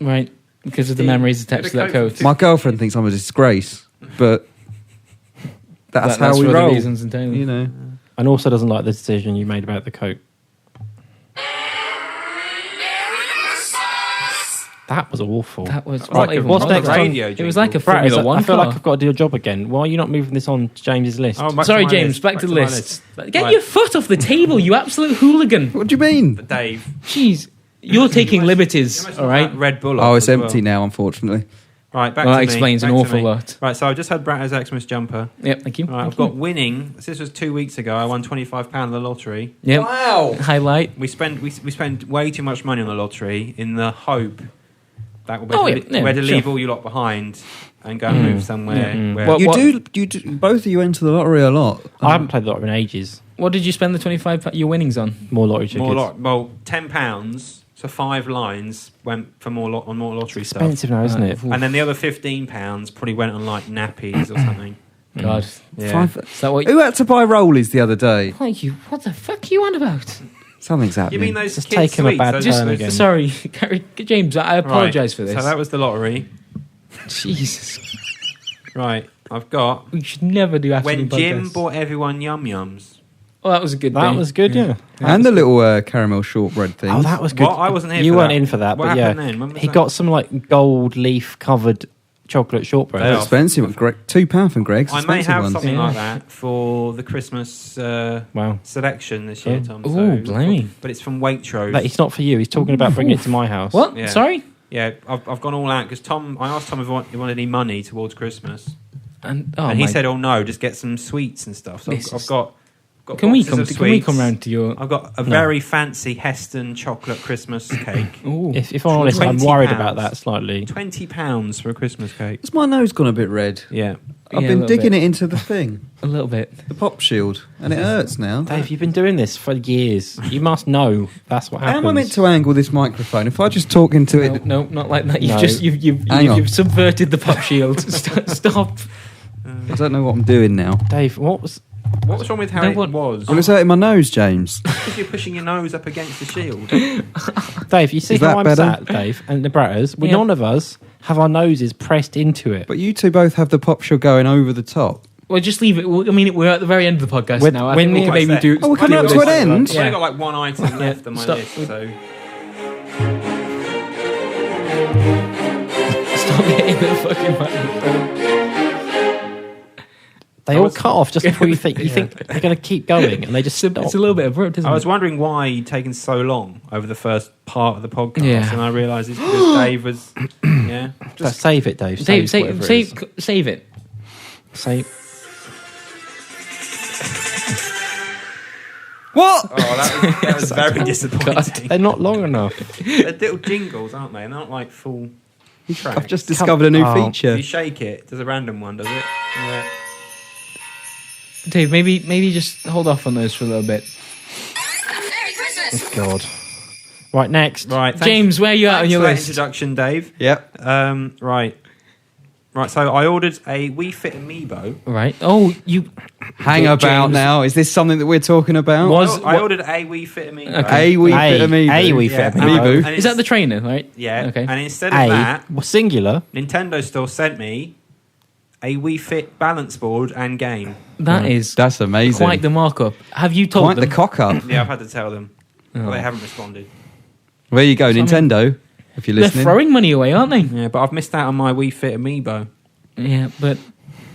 right because of the memories attached to that coat. My girlfriend thinks I'm a disgrace, but that's how That's we for other roll. reasons entirely. You know. And also doesn't like the decision you made about the coat. That was awful. That was Like not even what's on the next radio on- It was like a jingle. Formula One I feel car. like I've got to do your job again. Why are you not moving this on to James's list? Oh, back Sorry, to my James. list. Back to the my list. Get Right. your foot off the table, you absolute hooligan. What do you mean? But Dave, Jeez, you're taking liberties. you must All have right. that Red Bull. Oh, off it's as empty well. now, unfortunately. Right, back Well, to that me. explains an Back to awful me. lot. Right, so I just had Bratto's Xmas jumper. Yep. Thank you. Right, I've got winnings. This was 2 weeks ago. I won £25 on the lottery. Yep. Wow. Highlight. We spend way too much money on the lottery in the hope that we're Oh, to, yeah, we're to sure. leave all you lot behind and go and move somewhere. Where Well, You what- do. Both of you enter the lottery a lot. I haven't played the lottery in ages. What did you spend the 25 your winnings on? More lottery tickets. well, £10. So 5 lines went for more lottery stuff. Expensive now, isn't it? And then the other £15 probably went on like nappies or something. God. Yeah. Is that what? Who had to buy rollies the other day? Thank you. What the fuck are you on about? Something's You happening. mean those Just kids' taking a sweets? bad Those- turn those- again. Sorry, James. I apologise for this. So that was the lottery. Jesus. Right, I've got We should never do afternoon when Jim podcasts. bought everyone Yum Yums. Oh, that was a good. That day. was good, yeah. And the little caramel shortbread thing. Oh, that was good. What? I wasn't here You for weren't that. in for that, What but yeah. happened then? When was He that? got some like gold leaf covered chocolate shortbread. They They're expensive. £2 from Greg's. I may Expensive have ones. something Yeah. like that for the Christmas Wow. selection this year, Tom. Ooh, So- blimey. But it's from Waitrose. But it's not for you. He's talking about bringing it to my house. What? Yeah. Sorry. Yeah, I've gone all out because I asked Tom if he wanted any money towards Christmas, And and he said, "Oh no, just get some sweets and stuff." So This I've is- got Can we boxes come? of Can we sweets. come round to your? I've got a very fancy Heston chocolate Christmas cake. Ooh. If I'm honest, I'm worried about £20. that slightly. £20 for a Christmas cake. Has my nose gone a bit red? Yeah. I've Yeah, a been little digging bit. it into the thing, A little bit. the pop shield, and it hurts now. Dave, you've been doing this for years. You must know that's what How happens. am I meant to angle this microphone? If I just talk into No, it, no, not like that. You've No. just Hang on. you've subverted the pop shield. Stop. I don't know what I'm doing now. Dave, what was... What was wrong with how No, it what- was? Well, it's hurting my nose, James. Because you're pushing your nose up against the shield. Dave, you see Is how that I'm better? sat, Dave, and the Bratters? Well, Yeah. none of us have our noses pressed into it. But you two both have the pop shield going over the top. Well, just leave it. I mean, we're at the very end of the podcast We're- now. I we're think we near- can maybe do. Oh, we're coming deal up with to an this. end. I've Yeah. only got like one item left on my Stop. list, so Stop getting the fucking microphone. They all cut off just before you think they're going to keep going, and they just stop. It's a little bit abrupt, isn't I was it? wondering why you'd taken so long over the first part of the podcast, Yeah. and I realised it's because Dave was, yeah. Just save it, Dave. Save whatever it is. save it. Save. What? Oh, that was very disappointing. They're not long enough. They're little jingles, aren't they? They're not like full tracks. I've just discovered a new Oh. feature. You shake it. There's a random one, does it? Yeah. Dave, maybe just hold off on those for a little bit. Merry Christmas! God. Right, next. Right, thanks, James, where are you at on thanks your for that list? introduction, Dave. Yep. Right. Right, so I ordered a Wii Fit Amiibo. Right. Oh, you Hang about James. now. Is this something that we're talking about? I ordered a Wii Fit Amiibo. Okay. A Wii Fit Amiibo. A Wii Fit Amiibo. And is that the trainer, right? Yeah. Okay. And instead of that, singular. Nintendo still sent me a Wii Fit balance board and game. That is That's amazing. quite the markup. Have you told Quite them? the cock up. Yeah, I've had to tell them. Oh. But they haven't responded. There you go, Nintendo. If you're They're listening. throwing money away, aren't they? Yeah, but I've missed out on my Wii Fit Amiibo. Yeah, but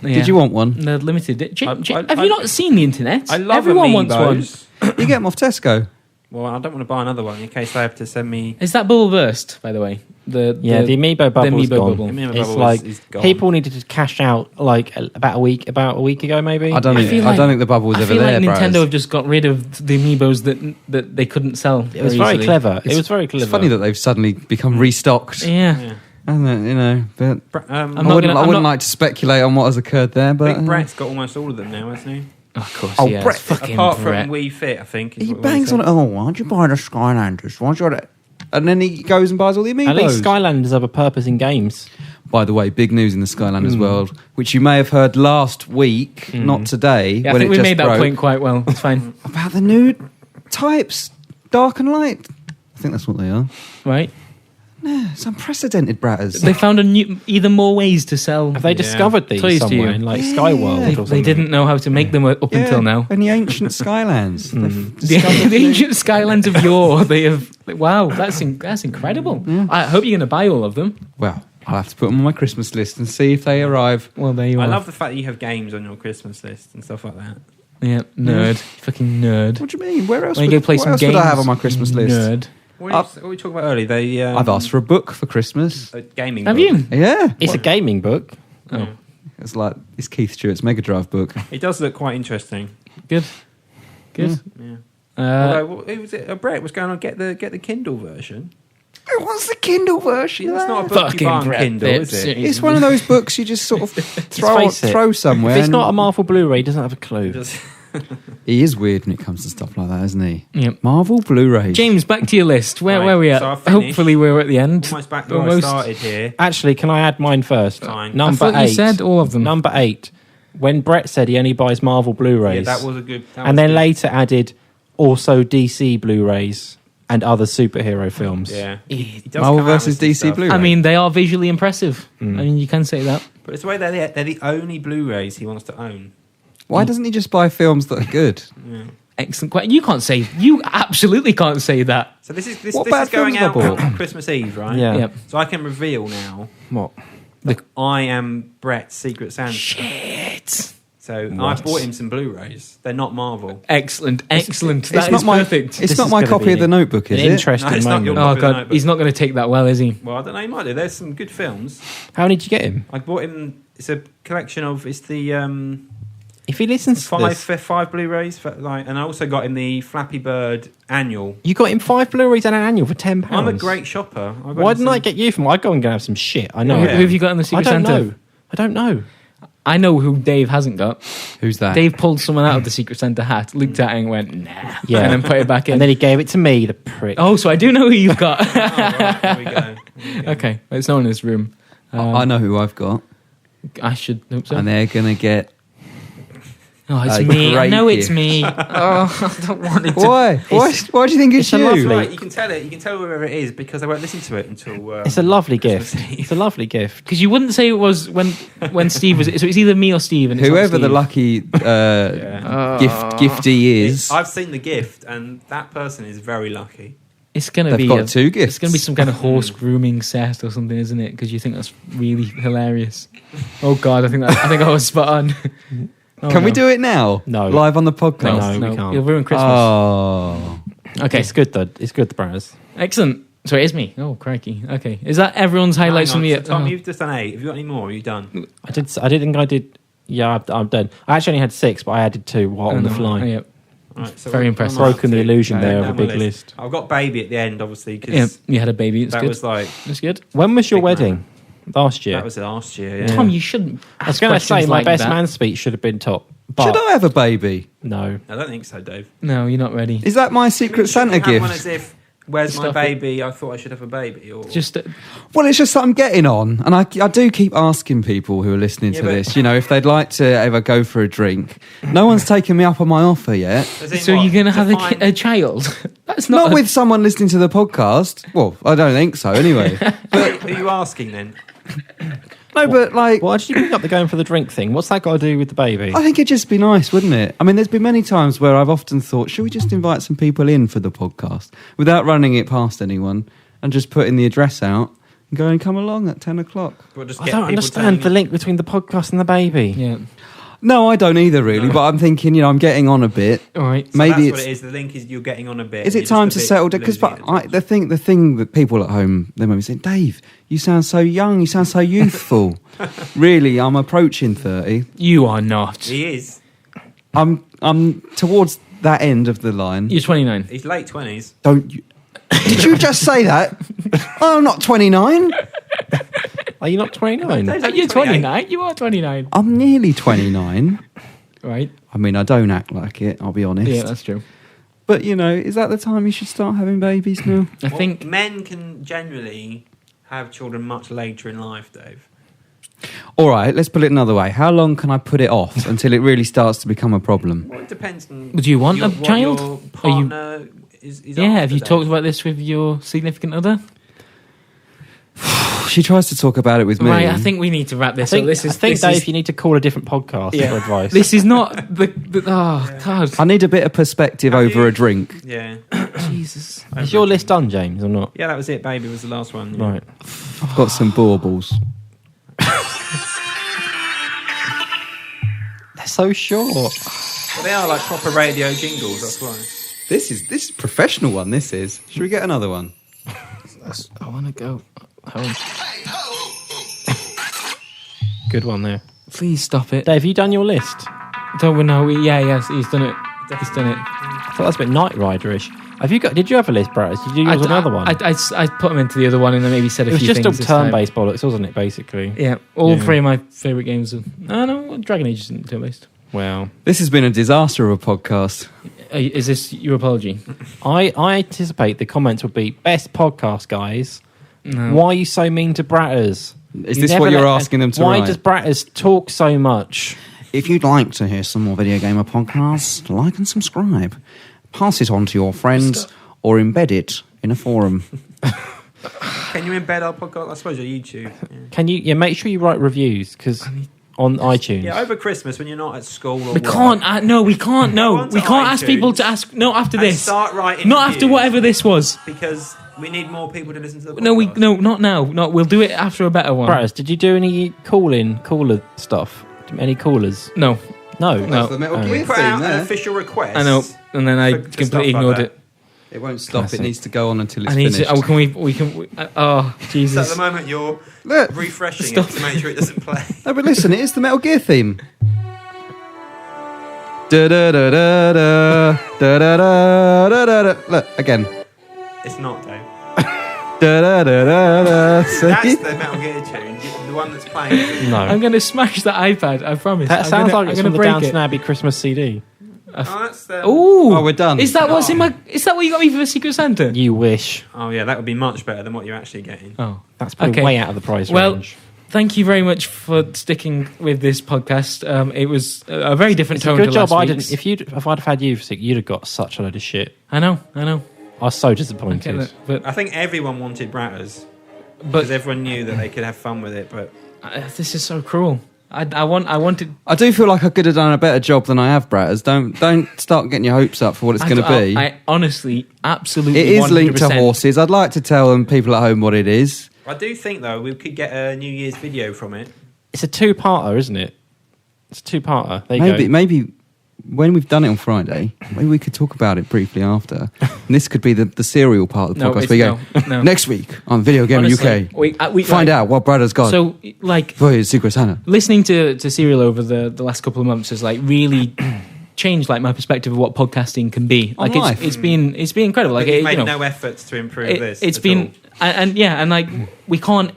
yeah. Did you want one? They're limited. Have I- you not seen the internet? I love Everyone wants one. Amiibos. You get them off Tesco. Well, I don't want to buy another one in case they have to send me. Is that bubble burst, by the way? The Amiibo bubble's Amiibo gone. bubble. The Amiibo It's bubble like is gone. people needed to cash out like about a week ago, maybe. I don't feel think the bubble was I ever feel there, like Nintendo Braz. have just got rid of the amiibos that they couldn't sell. It was very easily. clever. It was very clever. It's funny that they've suddenly become restocked. Yeah. Yeah. Hasn't it? You know, but I'm I not wouldn't, gonna- I I'm wouldn't not- like to speculate on what has occurred there. But Big Brett's got almost all of them now, hasn't he? Of course. Oh, yeah, Brett- it's fucking Apart Brett. from Wii Fit, I think. is he what bangs said. on it. Oh, why'd you buy the Skylanders? Why'd you? And then he goes and buys all the Amiibos. At least Skylanders have a purpose in games. By the way, big news in the Skylanders world, which you may have heard last week, not today, Yeah, I when think it we just made that broke, point quite well. It's fine. about the new types, dark and light. I think that's what they are. Right? It's unprecedented, Bratters. They found either more ways to sell. Have they discovered these Toys to somewhere you. in like Yeah. Skyworld They- or They something? didn't know how to make them up until now. And the ancient Skylands. They've The, discovered the ancient Skylands of yore. They have. Wow, that's incredible. I hope you're going to buy all of them. Well, I'll have to put them on my Christmas list and see if they arrive. Well, there you I are. love the fact that you have games on your Christmas list and stuff like that. Yeah, nerd. Fucking nerd. What do you mean? Where else, When would, you go play what some else games, would I have on my Christmas list? Nerd. What were we talking about earlier? The I've asked for a book for Christmas. a gaming. Have book. you? Yeah. It's a gaming book. Oh, It's like, it's Keith Stewart's Mega Drive book. It does look quite interesting. good. Good. Yeah. Uh, Although, who was it? Brett was going on get the Kindle version. Who wants the Kindle version? That's not a book you Fucking buy on Brett, Kindle, is it? It's one of those books you just sort of face it. throw somewhere. If it's and- not a Marvel Blu-ray, he doesn't have a clue. He is weird when it comes to stuff like that, isn't he? Yep. Marvel Blu-ray. James, back to your list. Where Right, are we at? so I've finished. Hopefully, we're at the end. Almost back to where I Almost. started here. Actually, can I add mine first? Fine. I Number thought 8. you said all of them. Number 8. When Brett said he only buys Marvel Yeah, Blu-rays. that was a good. That and was then good. later added also DC Blu-rays and other superhero films. Yeah, he does Marvel come out versus with some DC stuff. Blu-ray. I mean, they are visually impressive. I mean, you can say that. But it's the way they're the only Blu-rays he wants to own. Why doesn't he just buy films that are good? Yeah. Excellent question. You absolutely can't say that. So this is What bad going films out bubble? on Christmas Eve, right? Yeah. Yep. So I can reveal now What? that I am Brett's Secret Santa. Shit. So I bought him some Blu-rays. They're not Marvel. Excellent. Excellent. It's That not is my. perfect. It's This not is my gonna copy be of the Notebook, is An it? interesting No, it's not moment. your- Oh Copy of the god, Notebook. he's not going to take that well, is he? Well, I don't know. He might do. There's some good films. How many did you get him? I bought him. It's a collection of. It's the If he listens to five this, five Blu-rays. And I also got him the Flappy Bird annual. you got him 5 Blu-rays and an annual for £10. I'm a great shopper. I got Why him didn't I some- get you from? I'd go and have some shit. I know. Who Yeah. have you got in the I Secret don't Santa? know. I don't know. I know who Dave hasn't got. Who's that? Dave pulled someone out of the Secret Santa hat, looked at it and went, nah. Yeah. And then put it back in. And then he gave it to me, the prick. Oh, so I do know who you've got. Oh, right, there we go. There we go. Okay, it's no one in this room. I know who I've got, I should hope so. and they're gonna get. Oh, it's a me. I great know it's gift. me. Oh, I don't want it to. Why? Why do you think it's a you? lovely- Right, you can tell it. You can tell whoever it is because I won't listen to it until. It's a lovely Christmas gift. Eve. It's a lovely gift. Because you wouldn't say it was when Steve was. So it's either me or Steve. And it's not Whoever the Steve. lucky gifty is, I've seen the gift, and that person is very lucky. It's gonna they've be got 2 gifts. It's gonna be some kind of horse grooming set or something, isn't it? Because you think that's really hilarious. Oh God, I think I was spot on. Oh, Can we no. do it now? No. Live on the podcast. No, we can't. You'll ruin Christmas. Oh. Okay, It's good though. It's good, Braz. excellent. So it is me. Oh crikey. Okay, is that everyone's highlights Hang from on, the? so Tom, oh. you've just done 8. Have you got any more? Are you done? I did think I did. Yeah, I'm done. I actually only had 6, but I added 2 while on the fly. Oh, yeah. Right, so Very what- impressive. what am I up Broken the to? illusion Okay, there of down a my big list. I've got baby at the end, obviously, because Yeah, you had a baby. It's that good. was like It's good. When was your Big wedding? Last year. that was last year. Yeah. Tom, you shouldn't. I was going to say my best man speech should have been top. But Should I have a baby? No. I don't think so, Dave. No, you're not ready. Is that my Secret Shouldn't Santa we have one as gift? if Where's my Stuff baby? I thought I should have a baby. Or Just Well, it's just that I'm getting on, and I do keep asking people who are listening to this, if they'd like to ever go for a drink. No one's taken me up on my offer yet. so you're going to have a child? That's Not with someone listening to the podcast. Well, I don't think so, anyway. But are you asking then? No, but like... Why did you bring up the going for the drink thing? What's that got to do with the baby? I think it'd just be nice, wouldn't it? I mean, there's been many times where I've often thought, should we just invite some people in for the podcast without running it past anyone and just putting the address out and going, come along at 10 o'clock? I don't understand the link between the podcast and the baby. Yeah. No, I don't either, really. But I'm thinking, I'm getting on a bit. All right. So maybe that's what it is. The link is you're getting on a bit. Is it time to settle down? Because the thing that people at home, they might be saying, Dave, you sound so young, you sound so youthful. Really, I'm approaching 30. You are not. He is. I'm towards that end of the line. You're 29. He's late 20s. Don't you? Did you just say that? I'm not 29. Are you not 29? You're 29. You are 29. I'm nearly 29. Right. I mean, I don't act like it, I'll be honest. Yeah, that's true. But, is that the time you should start having babies now? I think men can generally have children much later in life, Dave. All right, let's put it another way. How long can I put it off until it really starts to become a problem? Well, it depends on... Do you want a child? Your partner is have you talked about this with your significant other? She tries to talk about it with me. Right, I think we need to wrap this up. I think, Dave, you need to call a different podcast for advice. This is not oh, God. I need a bit of perspective over a drink. Yeah. Jesus. Is your list done, James, or not? Yeah, that was it. Baby was the last one. Yeah. Right. I've got some baubles. They're so short. Well, they are like proper radio jingles, that's why. This is a professional one, this is. Should we get another one? I want to go home. Good one there. Please stop it. Dave, have you done your list? Don't we know? Yes, he's done it. He's done it. I thought that's a bit Knight Rider-ish. Did you have a list, Brad? Did you use another one? I put him into the other one and then maybe said a few things. It was just all turn-based bollocks, wasn't it, basically? Yeah, all three of my favourite games. No, Dragon Age isn't turn-based. Wow. This has been a disaster of a podcast. Is this your apology? I anticipate the comments would be, best podcast, guys. No. Why are you so mean to Bratters? Is this what you're asking them to why write? does Bratters talk so much? If you'd like to hear some more Video Gamer podcasts, like and subscribe. Pass it on to your friends or embed it in a forum. Can you embed our podcast? I suppose your YouTube. Yeah. Can you? Yeah, make sure you write reviews because on iTunes. Yeah, over Christmas when you're not at school or We work. can't. No, we can't. No, we can't ask iTunes people to ask. No, after and this. start writing Not after reviews, whatever this was. because we need more people to listen to the podcast. No, not now. No, we'll do it after a better one. Bratters, did you do any cooler stuff? Any coolers? No, No. That's the Metal Gear We put theme out an there. official request. I know, and then I for stuff completely like ignored that. it. It won't stop. Classic. It needs to go on until it's I need finished. to. Oh, can we? Oh, So at Jesus! the moment you're Look. refreshing Stop. it to make sure it doesn't play. No, but listen, it is the Metal Gear theme. Da da da da da da da da da da da. Look again. It's not, Dave. Da da da da da. See? That's the Metal Gear tune. The one that's playing. No. I'm going to smash that iPad. I promise. That sounds like it's I'm from the break Downton it. Abbey Christmas CD. Oh, that's the... Ooh, Oh, we're done. Is that what's in my? Is that what you got me for the Secret Santa? You wish. Oh, yeah, that would be much better than what you're actually getting. Oh, That's probably Okay. way out of the price Well, range. thank you very much for sticking with this podcast. It was a very different It's a tone good to job last I week's. didn't. If I'd have had you for sick, you'd have got such a load of shit. I know, I was so I disappointed. get it, but I think everyone wanted Bratters because everyone knew that they could have fun with it, but... this is so cruel. I wanted. I do feel like I could have done a better job than I have, Bratters. Don't start getting your hopes up for what it's going to be. I honestly, absolutely, It is linked to 100%. horses. I'd like to tell them, people at home, what it is. I do think, though, we could get a New Year's video from it. It's a two-parter, isn't it? It's a two-parter. There you go. Maybe when we've done it on Friday, maybe we could talk about it briefly after. And this could be the serial part of the No, podcast. it's- We go, no. next week on Video Gamer Honestly, UK. we Find out what Bratters got So, like, for his Secret Santa. listening to Serial over the last couple of months has like really changed like my perspective of what podcasting can be. On Like life. it's been incredible. Like But you've it, made you know, no efforts to improve this. it's at been all. and like we can't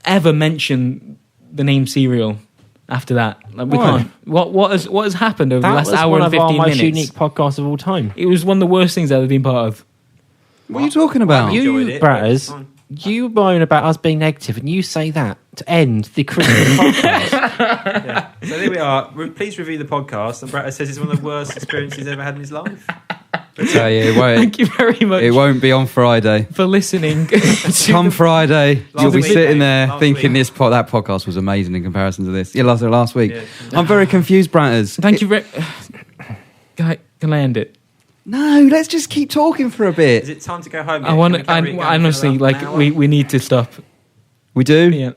ever mention the name Serial after that. Like we Why? can't. What has happened over That the last was hour one and of our 15 most minutes? unique podcasts of all time. It was one of the worst things I've ever been part of. What are you talking about? I enjoyed it, Bratters, but it's you moan about us being negative, and you say that to end the Christmas podcast. yeah. So there we are. Please review the podcast. And Bratter says it's one of the worst experiences he's ever had in his life. Tell you, Thank you very much it won't be on Friday. for listening. Come Friday, you'll be week, sitting there last thinking week. that podcast was amazing in comparison to this. Yeah, last week. Yeah. I'm very confused, Bratters. Thank you very. Can I end it? No, let's just keep talking for a bit. Is it time to go home? I want. Honestly, like we need to stop. We do? Yeah.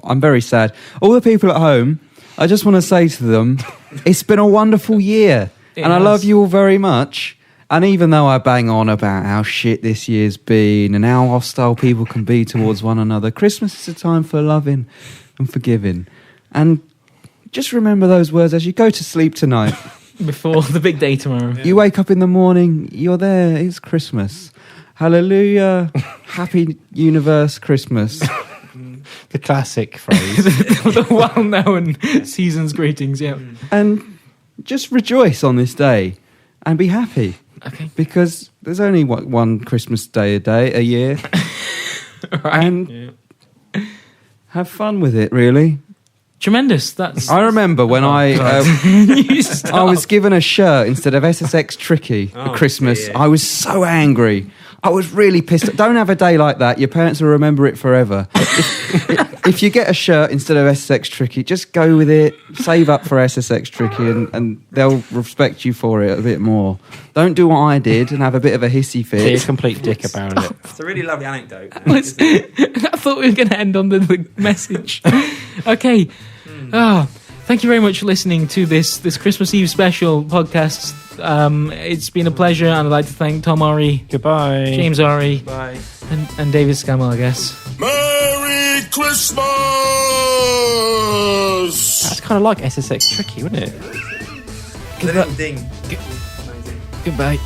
I'm very sad. All the people at home, I just want to say to them, it's been a wonderful year. It and I has. love you all very much. And even though I bang on about how shit this year's been and how hostile people can be towards one another, Christmas is a time for loving and forgiving. And just remember those words as you go to sleep tonight. Before the big day tomorrow. You wake up in the morning, you're there, it's Christmas. Hallelujah, happy universe Christmas. The classic phrase. The well-known season's greetings. Yeah. And just rejoice on this day and be happy. Okay. Because there's only one Christmas day a year. Right. And have fun with it, really. Tremendous. That's. I remember when I was given a shirt instead of SSX Tricky at Christmas. Dear. I was so angry. I was really pissed. Don't have a day like that. Your parents will remember it forever. If you get a shirt instead of SSX Tricky, just go with it. Save up for SSX Tricky and they'll respect you for it a bit more. Don't do what I did and have a bit of a hissy Be a fit. complete dick about it. It's a really lovely anecdote. I thought we were going to end on the message. Okay. Thank you very much for listening to this Christmas Eve special podcast. It's been a pleasure, and I'd like to thank Tom Ori, Goodbye. James Ori, Bye. and David Scammell, I guess. Merry Christmas! That's kind of like SSX Tricky, wouldn't it? The little ding. Goodbye.